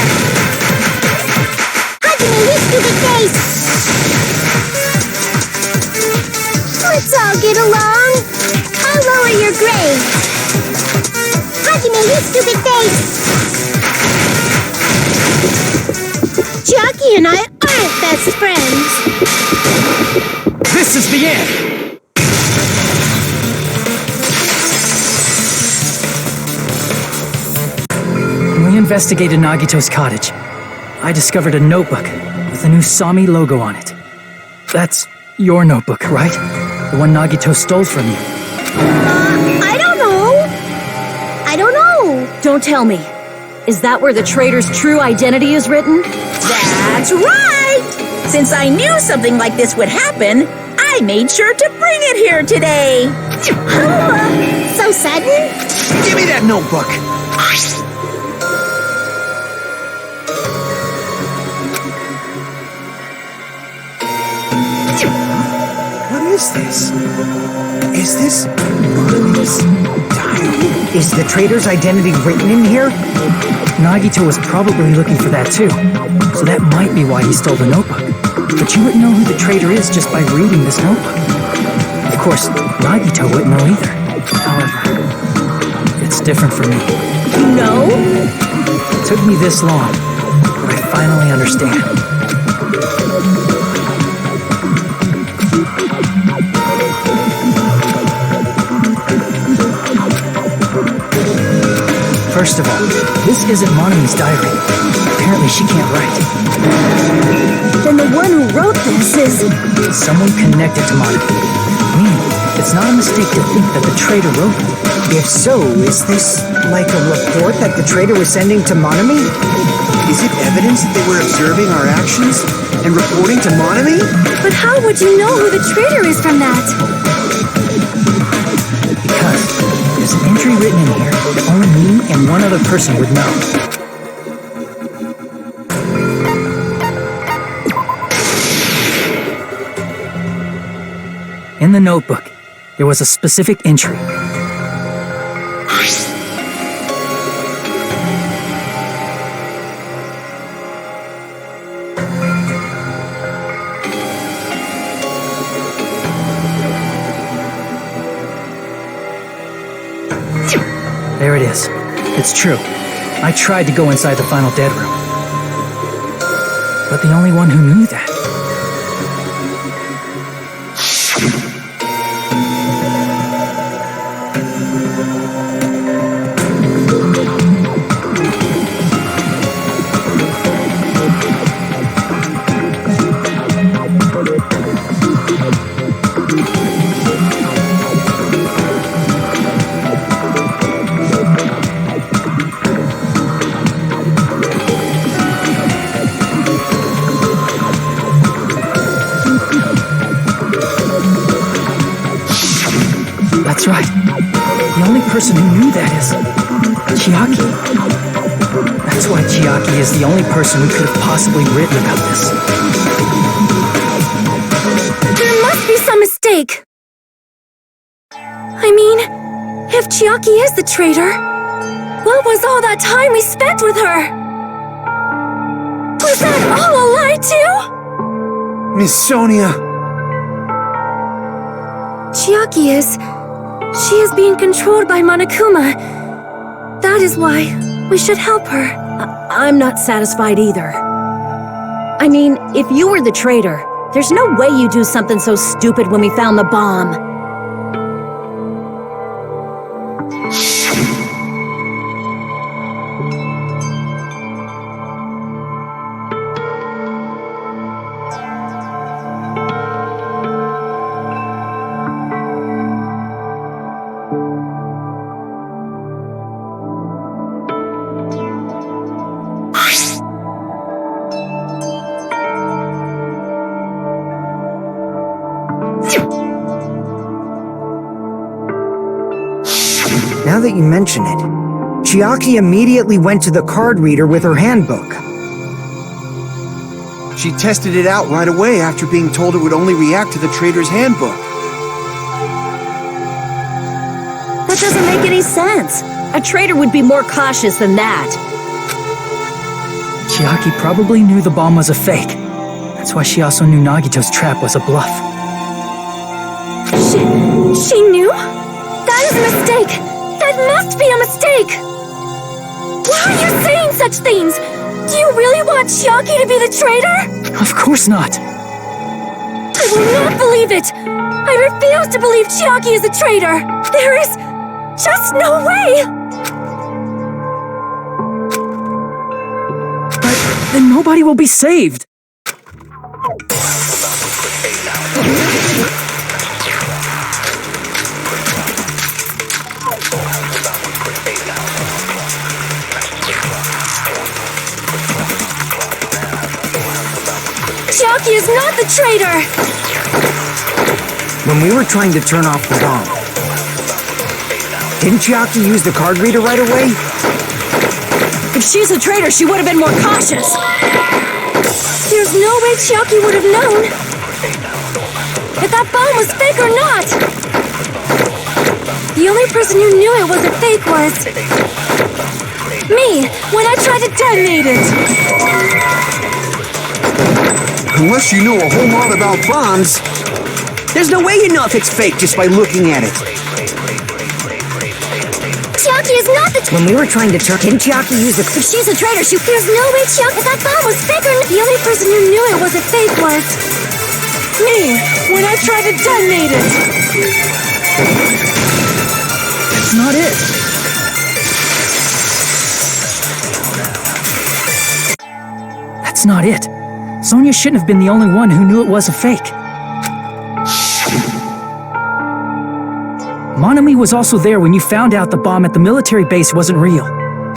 Hajime, you stupid face. Let's all get along. I'll lower your grades. Hajime, you stupid face. Chiaki and I aren't best friends. This is the end! When we investigated Nagito's cottage, I discovered a notebook with the new Sami logo on it. That's your notebook, right? The one Nagito stole from you. I don't know. I don't know. Don't tell me. Is that where the traitor's true identity is written? That's right! Since I knew something like this would happen, I made sure to bring it here today. So sudden? Give me that notebook! What is this? Is this Monami's diary? Is the traitor's identity written in here? Nagito was probably looking for that too, so that might be why he stole the notebook. But you wouldn't know who the traitor is just by reading this notebook. Of course, Nagito wouldn't know either. However... It's different for me. You know? It took me this long, but I finally understand. First of all, this isn't Monomi's diary. Apparently she can't write. Then the one who wrote this is... Someone connected to Monomi. Meaning, it's not a mistake to think that the traitor wrote it. If so, is this like a report that the traitor was sending to Monomi? Is it evidence that they were observing our actions and reporting to Monomi? But how would you know who the traitor is from that? Because there's an entry written in here that only me and one other person would know. In the notebook, there was a specific entry. There it is. It's true. I tried to go inside the final dead room. But the only one who knew that. That's right. The only person who knew that is Chiaki. That's why Chiaki is the only person who could have possibly written about this. There must be some mistake. I mean, if Chiaki is the traitor, what was all that time we spent with her? Was that all a lie too? Miss Sonia! Chiaki is... She is being controlled by Monokuma. That is why we should help her. I'm not satisfied either. I mean, if you were the traitor, there's no way you'd do something so stupid when we found the bomb. Now that you mention it, Chiaki immediately went to the card reader with her handbook. She tested it out right away after being told it would only react to the traitor's handbook. That doesn't make any sense. A traitor would be more cautious than that. Chiaki probably knew the bomb was a fake. That's why she also knew Nagito's trap was a bluff. She knew? That is a mistake! That must be a mistake! Why are you saying such things? Do you really want Chiaki to be the traitor? Of course not. I will not believe it! I refuse to believe Chiaki is a traitor! There is just no way! But then nobody will be saved. Chiaki is not the traitor! When we were trying to turn off the bomb, didn't Chiaki use the card reader right away? If she's a traitor, she would have been more cautious. There's no way Chiaki would have known if that bomb was fake or not! The only person who knew it was a fake was... me, when I tried to detonate it! Unless you know a whole lot about bombs, there's no way you know if it's fake just by looking at it. Chiaki Chiaki is not the... When we were trying to turn, didn't Chiaki use the... If she's a traitor, there's no way Chiaki... That bomb was fake or... The only person who knew it was a fake was... Me, when I tried to detonate it! That's not it. That's not it. Sonia shouldn't have been the only one who knew it was a fake. Monami was also there when you found out the bomb at the military base wasn't real.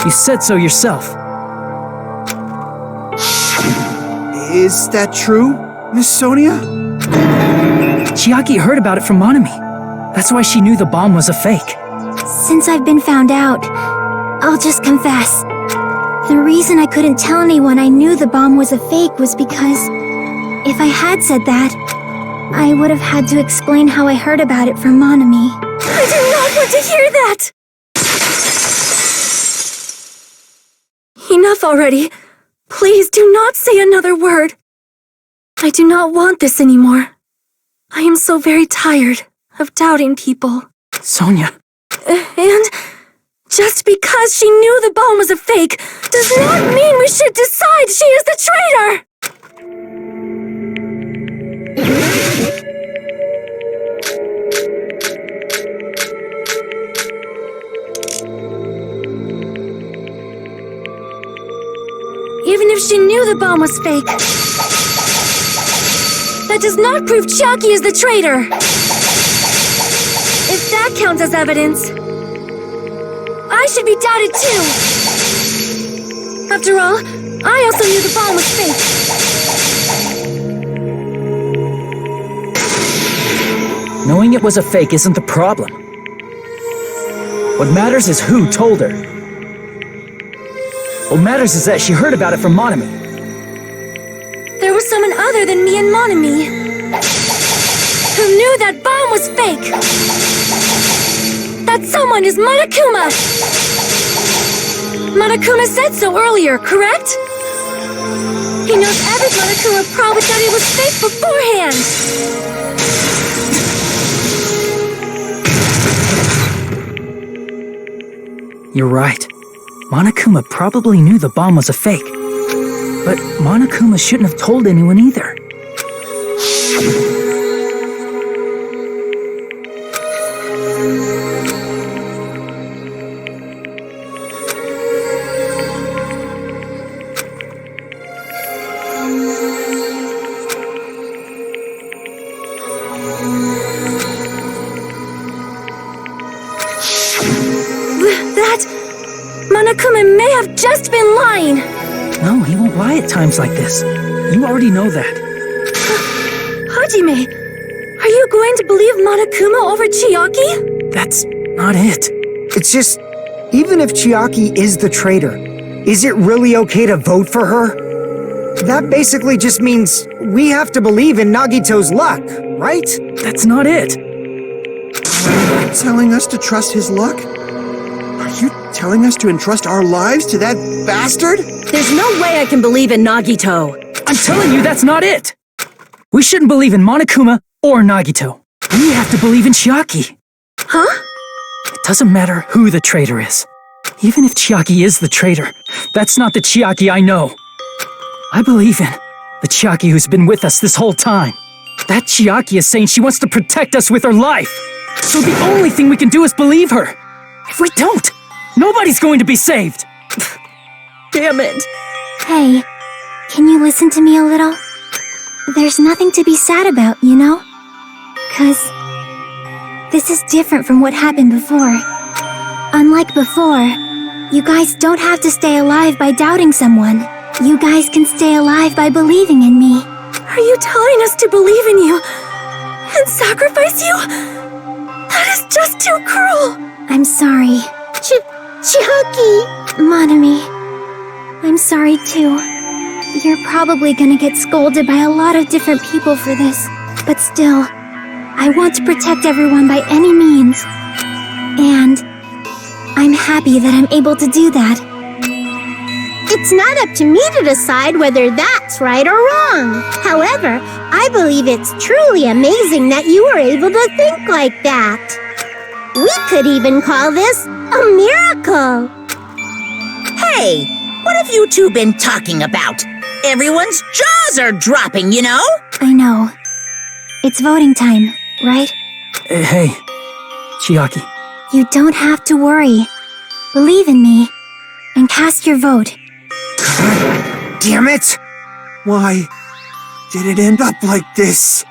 You said so yourself. Is that true, Miss Sonia? Chiaki heard about it from Monami. That's why she knew the bomb was a fake. Since I've been found out, I'll just confess. The reason I couldn't tell anyone I knew the bomb was a fake was because if I had said that, I would have had to explain how I heard about it from Monami. I do not want to hear that! Enough already. Please do not say another word. I do not want this anymore. I am so very tired of doubting people. Sonia. And just because she knew the bomb was a fake does not mean we should decide she is the traitor! Even if she knew the bomb was fake, that does not prove Chiaki is the traitor! If that counts as evidence, I should be doubted too! After all, I also knew the bomb was fake. Knowing it was a fake isn't the problem. What matters is who told her. What matters is that she heard about it from Monami. There was someone other than me and Monami who knew that bomb was fake. That someone is Monokuma! Monokuma said so earlier, correct? He knows every Monokuma probably thought it was fake beforehand! You're right. Monokuma probably knew the bomb was a fake. But Monokuma shouldn't have told anyone either. Monokuma may have just been lying! No, he won't lie at times like this. You already know that. Hajime, are you going to believe Monokuma over Chiaki? That's not it. It's just, even if Chiaki is the traitor, is it really okay to vote for her? That basically just means we have to believe in Nagito's luck, right? That's not it. Telling us to trust his luck? Are you telling us to entrust our lives to that bastard? There's no way I can believe in Nagito. I'm telling you, that's not it. We shouldn't believe in Monokuma or Nagito. We have to believe in Chiaki. Huh? It doesn't matter who the traitor is. Even if Chiaki is the traitor, that's not the Chiaki I know. I believe in the Chiaki who's been with us this whole time. That Chiaki is saying she wants to protect us with her life. So the only thing we can do is believe her. If we don't, nobody's going to be saved. Damn it. Hey, can you listen to me a little? There's nothing to be sad about, you know? 'Cause this is different from what happened before. Unlike before, you guys don't have to stay alive by doubting someone. You guys can stay alive by believing in me. Are you telling us to believe in you and sacrifice you? That is just too cruel. I'm sorry. Chiaki! Monami, I'm sorry too. You're probably gonna get scolded by a lot of different people for this, but still, I want to protect everyone by any means. And I'm happy that I'm able to do that. It's not up to me to decide whether that's right or wrong. However, I believe it's truly amazing that you were able to think like that. We could even call this a miracle. Hey, what have you two been talking about? Everyone's jaws are dropping, you know? I know. It's voting time, right? Hey, Chiaki. You don't have to worry. Believe in me and cast your vote. Damn it! Why did it end up like this?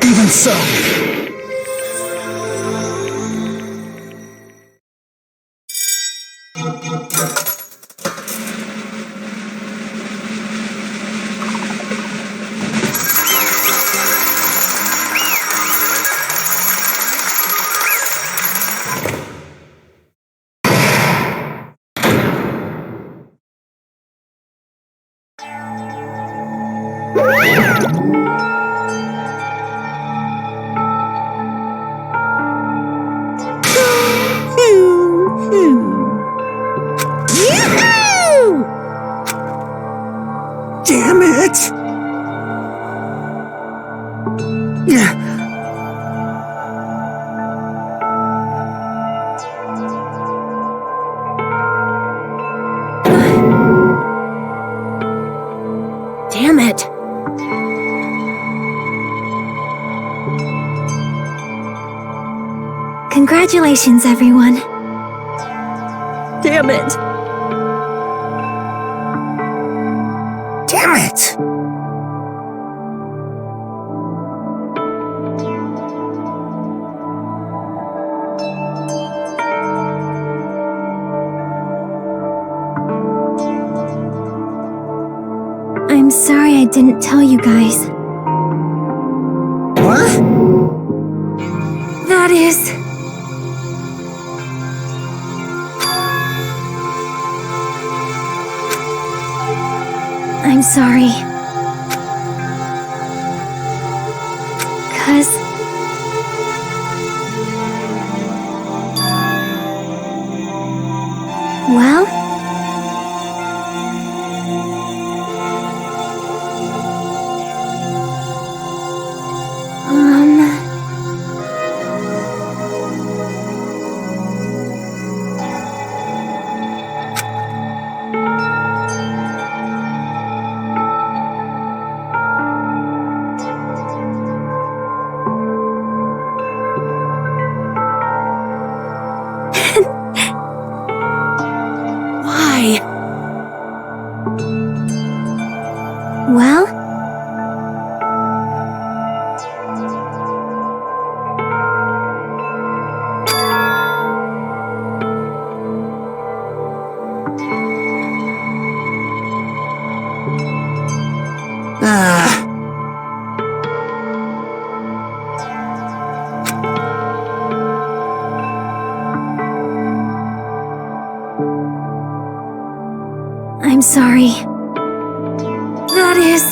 Even so. Yoo-hoo! Damn it! Damn it. Congratulations, everyone. Damn it. Damn it! I'm sorry I didn't tell you guys. What? That is... I'm sorry. 'Cause... Well... Why? Well... I'm sorry. That is...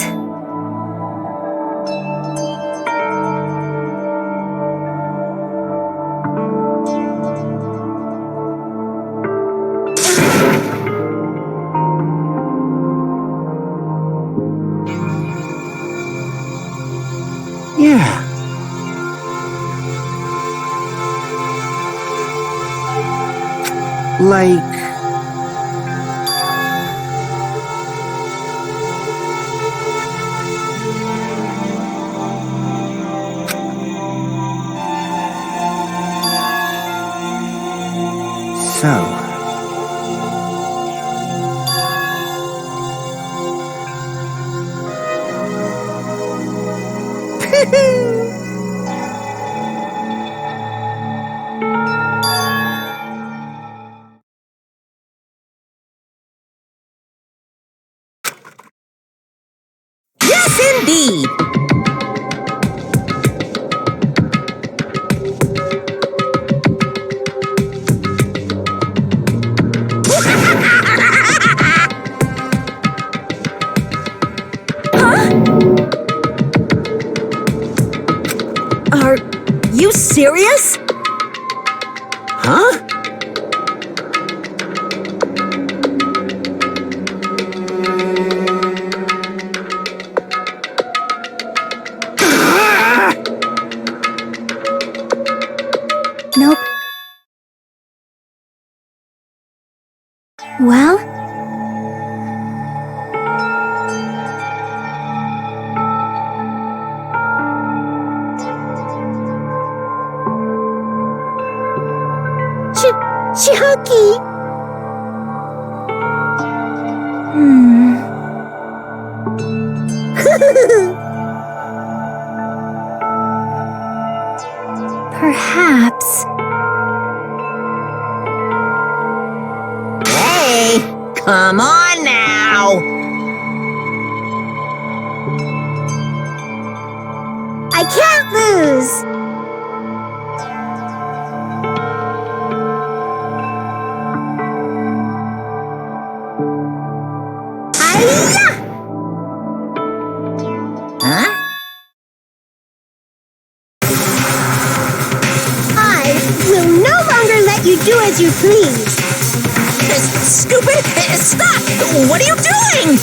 Yeah. Like... so. Yes, indeed! Are you serious? Huh? Nope. Well? Chucky! Perhaps. Hey, come on now! I can't lose! Hi-ya! Huh? I will no longer let you do as you please. Stupid! Stop! What are you doing?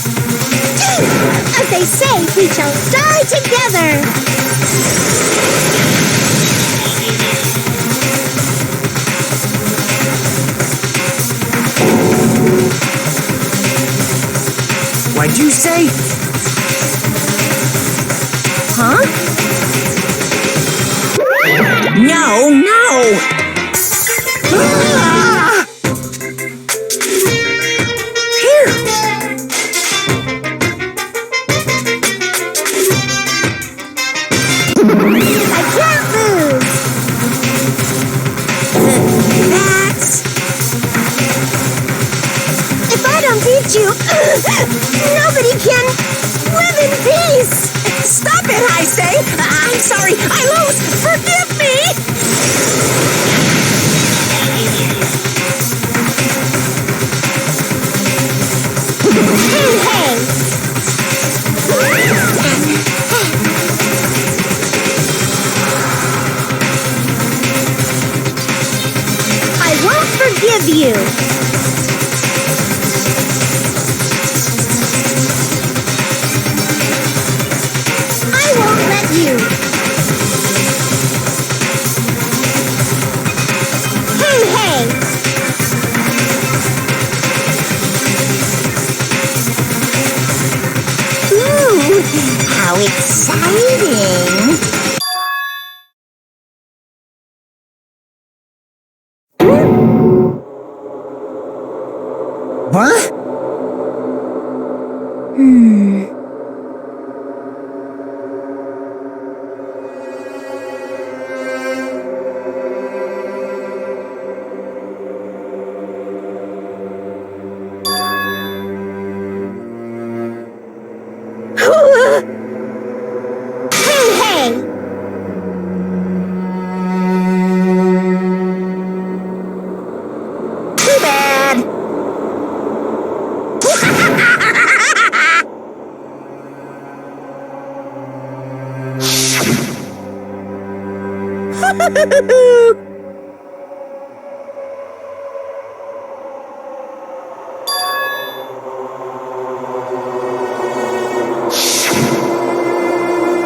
As they say, we shall die together. What'd you say? Huh? No, no! Ah! Here! I can't lose. That's... If I don't beat you, nobody can live in peace. Stop it, I say! I'm sorry, I lose! Forgive me! I won't forgive you. I won't let you. Hey! Ooh, how exciting! What? Hey! Too bad!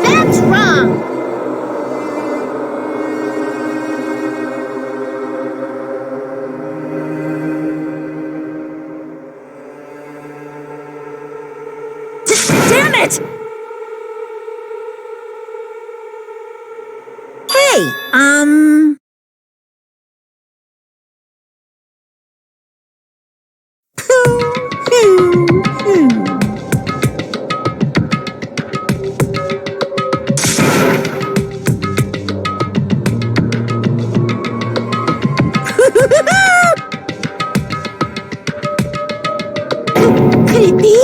That's wrong. Damn it! Hey, Could it be?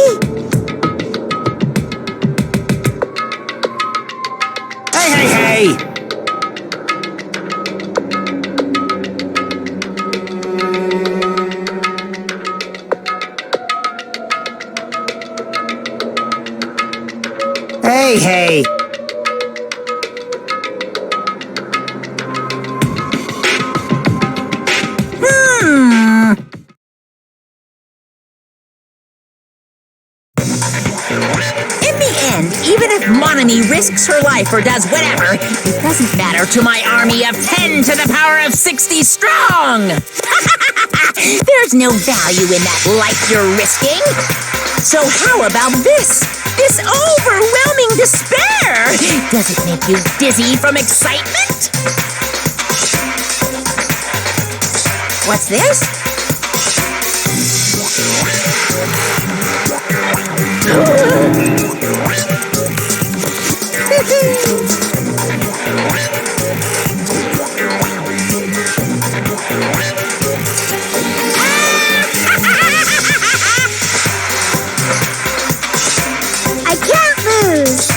Hey! Hey! In the end, even if Monami risks her life or does whatever, it doesn't matter to my army of 10 to the power of 60 strong! There's no value in that life you're risking. So how about this? This overwhelming despair! Does it make you dizzy from excitement? What's this? I can't lose.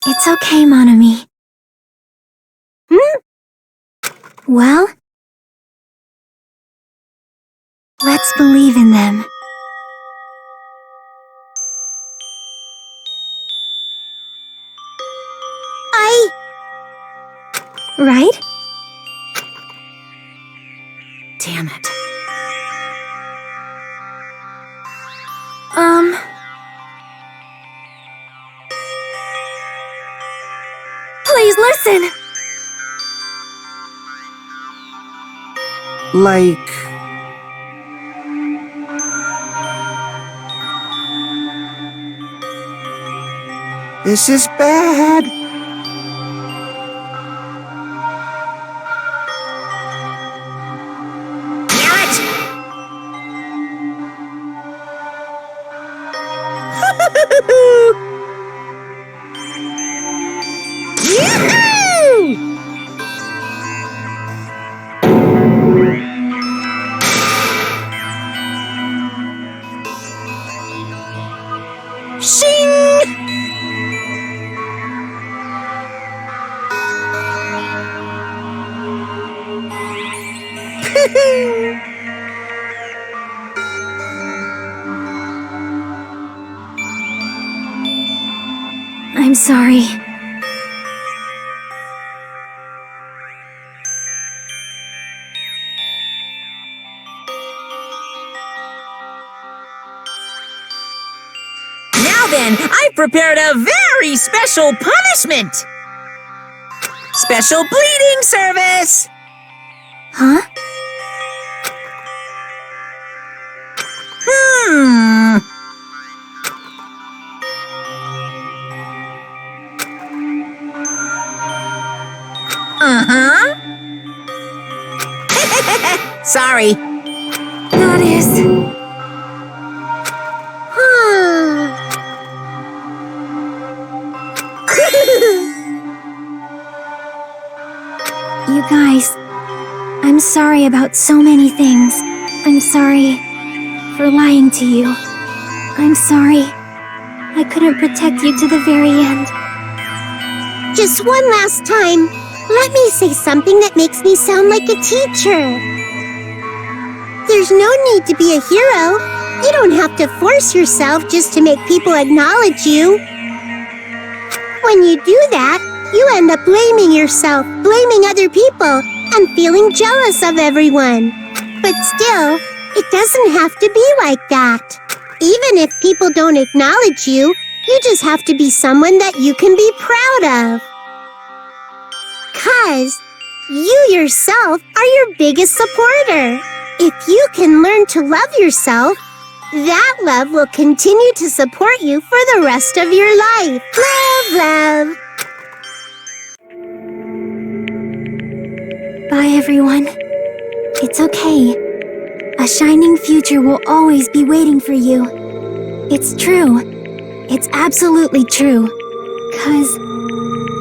It's okay, Monami. Well, let's believe in them. Right? Damn it. Please listen! Like... This is bad. I'm sorry. Now then, I've prepared a very special punishment! Special bleeding service! Huh? Sorry. That is... You guys, I'm sorry about so many things. I'm sorry for lying to you. I'm sorry I couldn't protect you to the very end. Just one last time, let me say something that makes me sound like a teacher. There's no need to be a hero. You don't have to force yourself just to make people acknowledge you. When you do that, you end up blaming yourself, blaming other people, and feeling jealous of everyone. But still, it doesn't have to be like that. Even if people don't acknowledge you, you just have to be someone that you can be proud of. 'Cause you yourself are your biggest supporter. If you can learn to love yourself, that love will continue to support you for the rest of your life. Love, love. Bye, everyone. It's okay. A shining future will always be waiting for you. It's true. It's absolutely true. 'Cause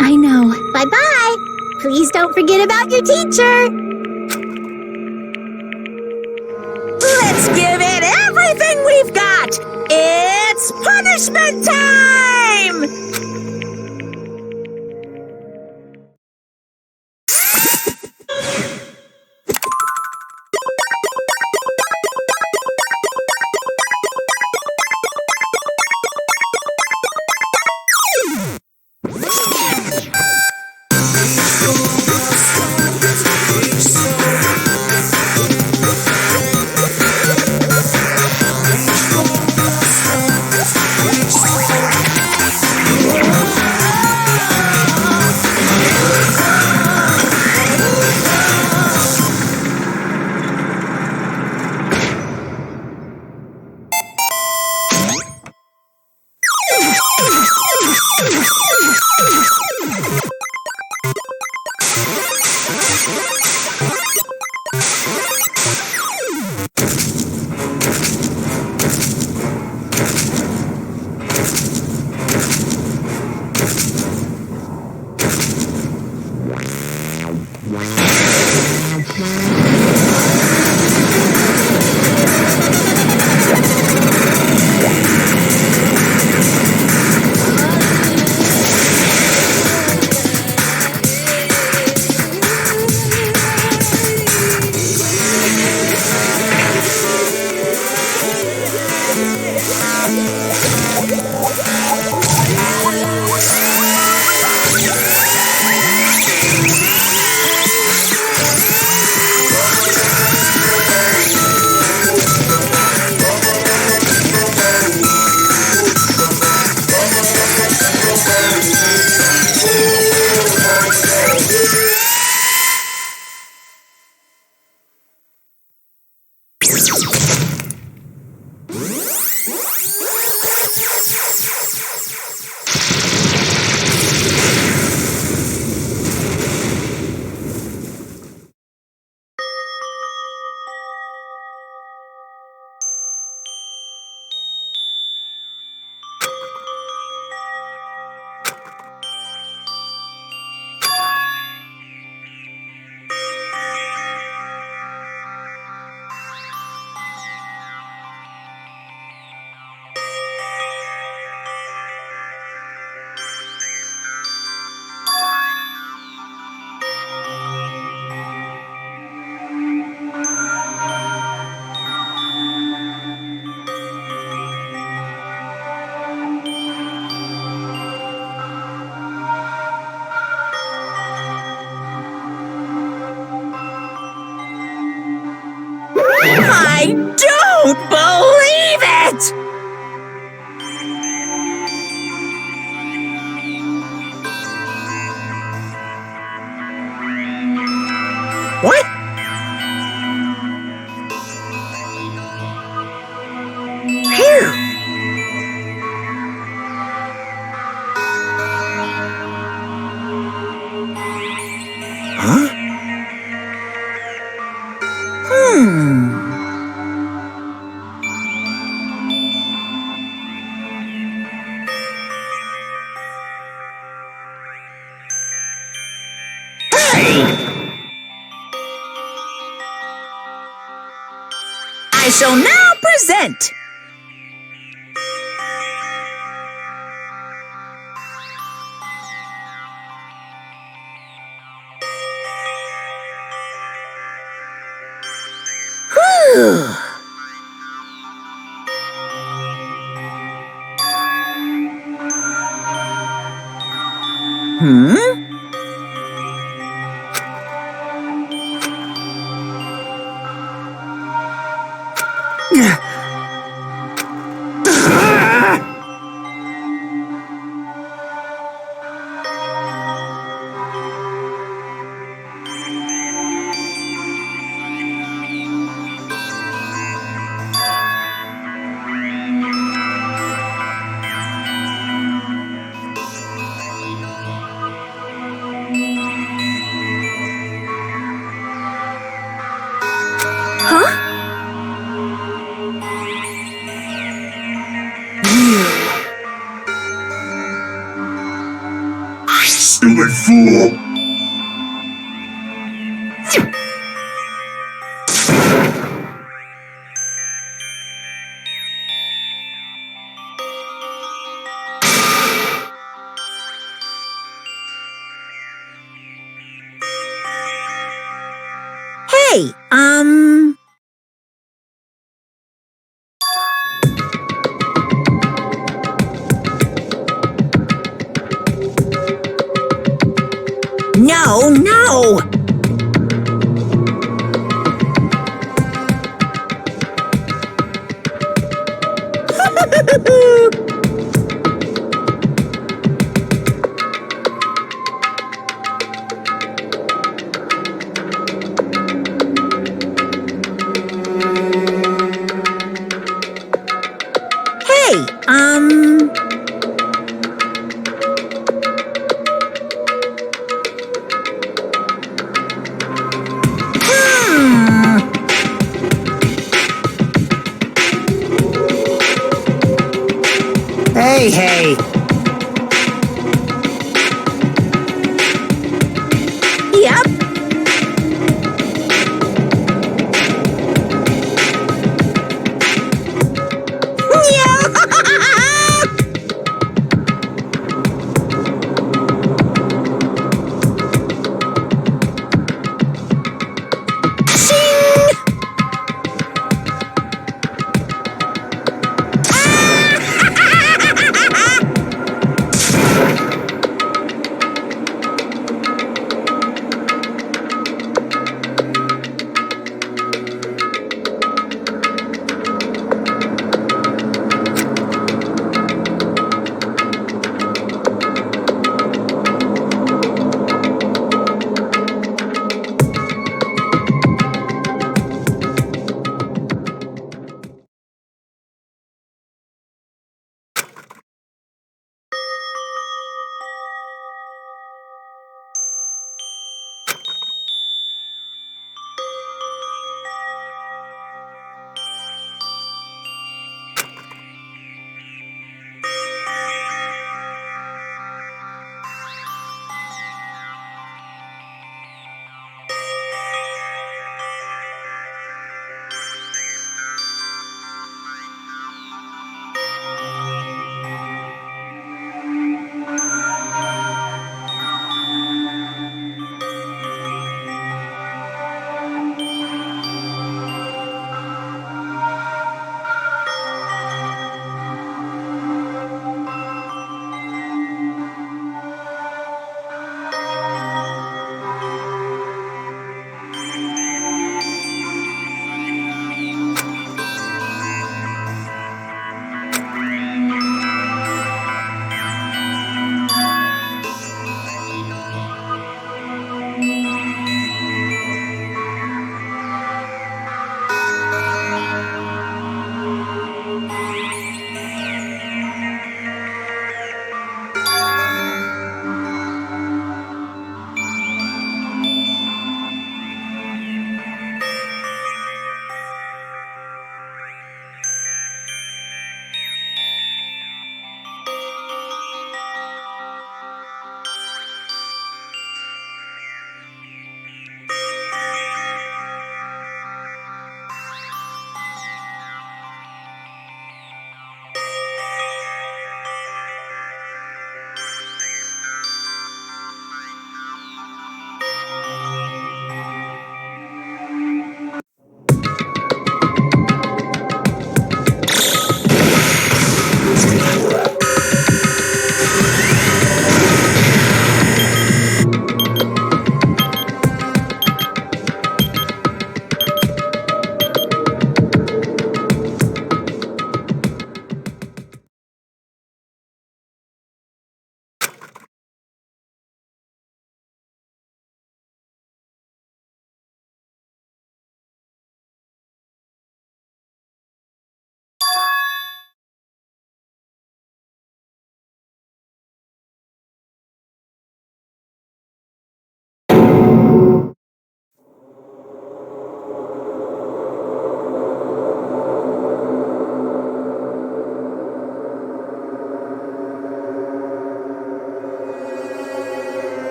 I know. Bye-bye. Please don't forget about your teacher. everything we've got. It's punishment time! I don't believe it! What? Phew! Huh? I shall now present. Whew. Silly fool! Hey, No! Hey,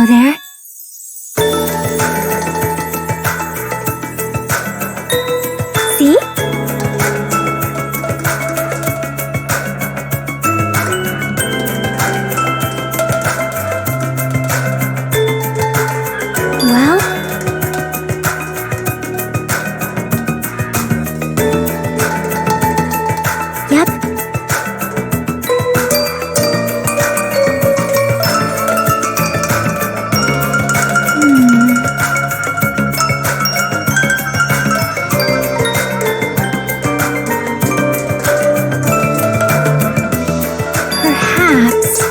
Hello there. See? Well, yep. Perhaps.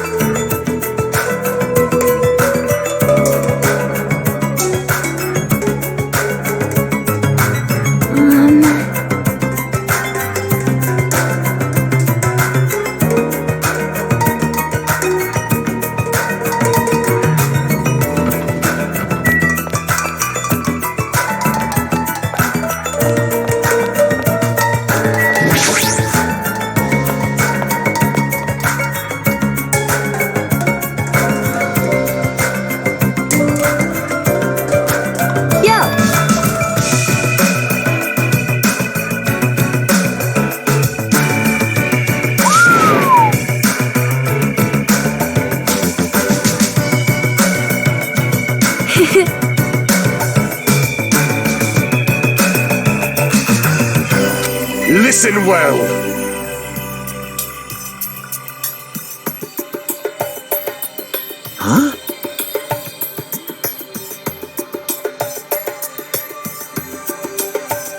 Listen well. Huh?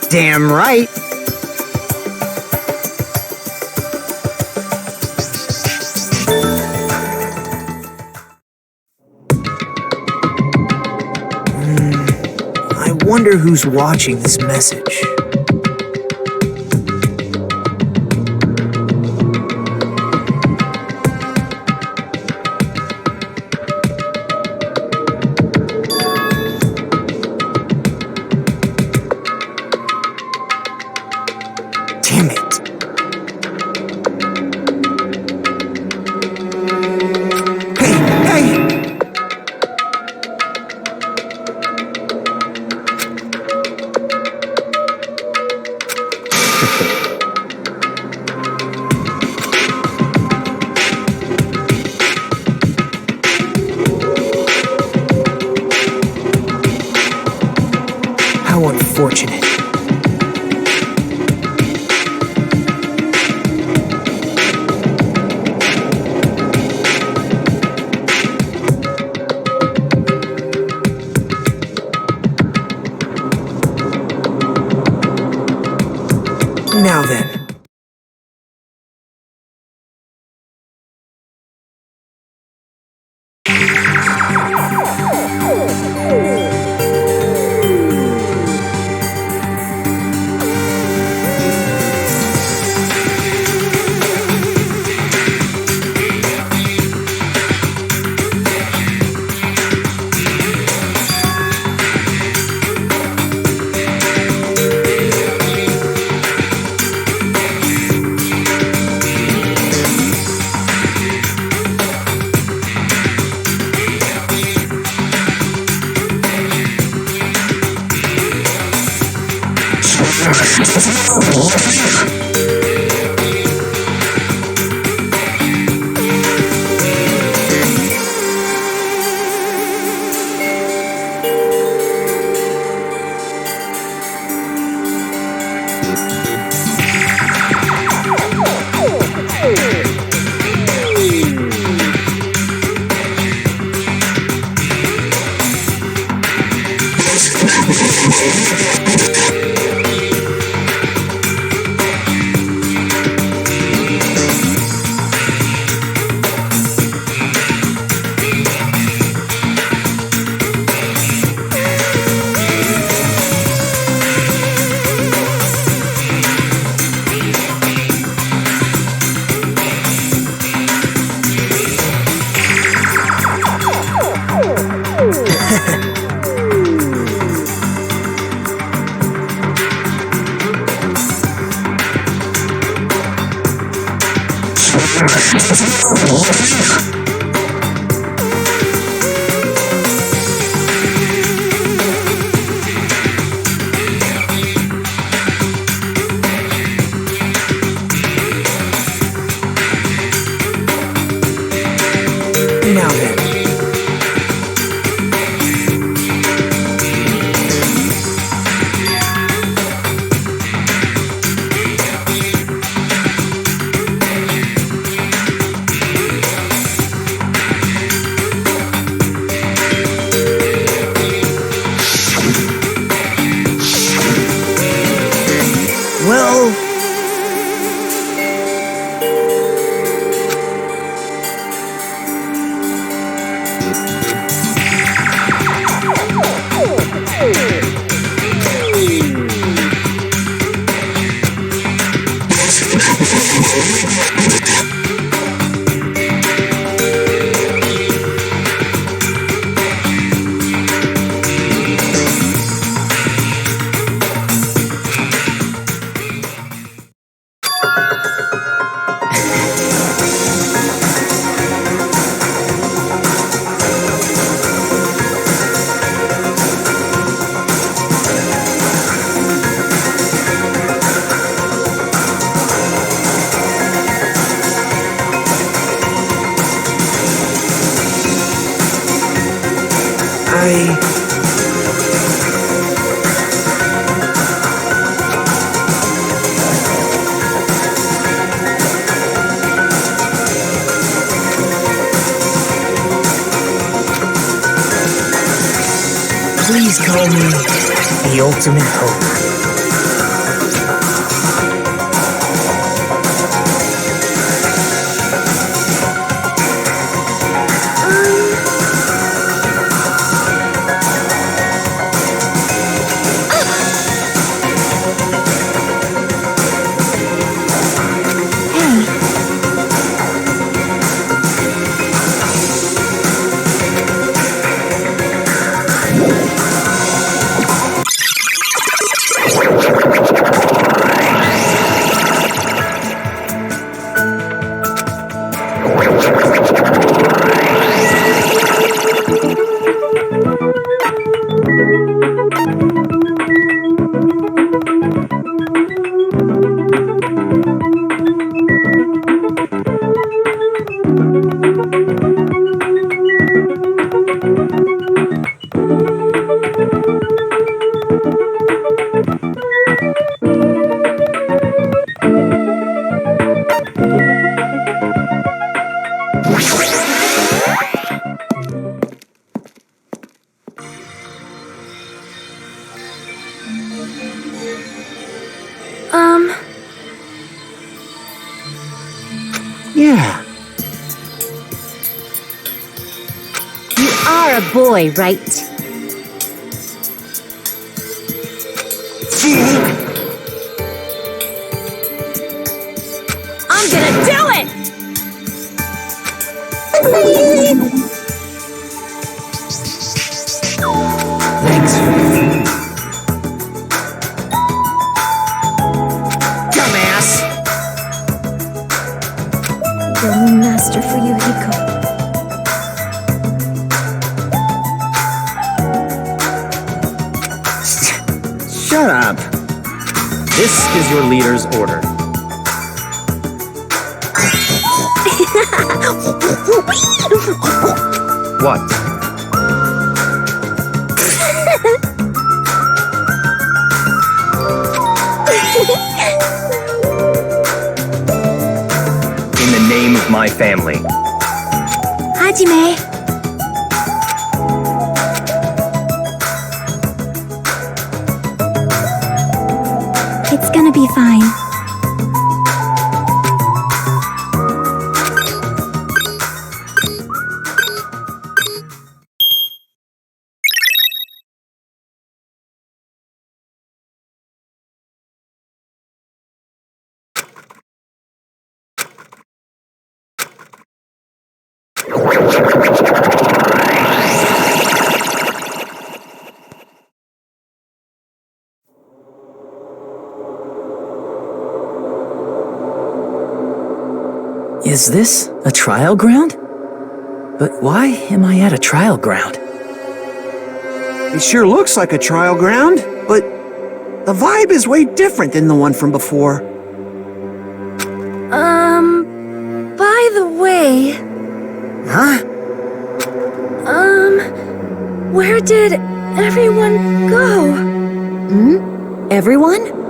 Damn right. I wonder who's watching this message. Damn it. Hey! How unfortunate. Now then. Show me the ultimate hope. Yeah. You are a boy, right? I'm gonna do it! Thanks. Dumbass! No master for you, Hiko. Shut up. This is your leader's order. What? In the name of my family. Hajime. It's gonna be fine. Is this a trial ground? But why am I at a trial ground? It sure looks like a trial ground, but the vibe is way different than the one from before. By the way, Huh? where did everyone go? Everyone?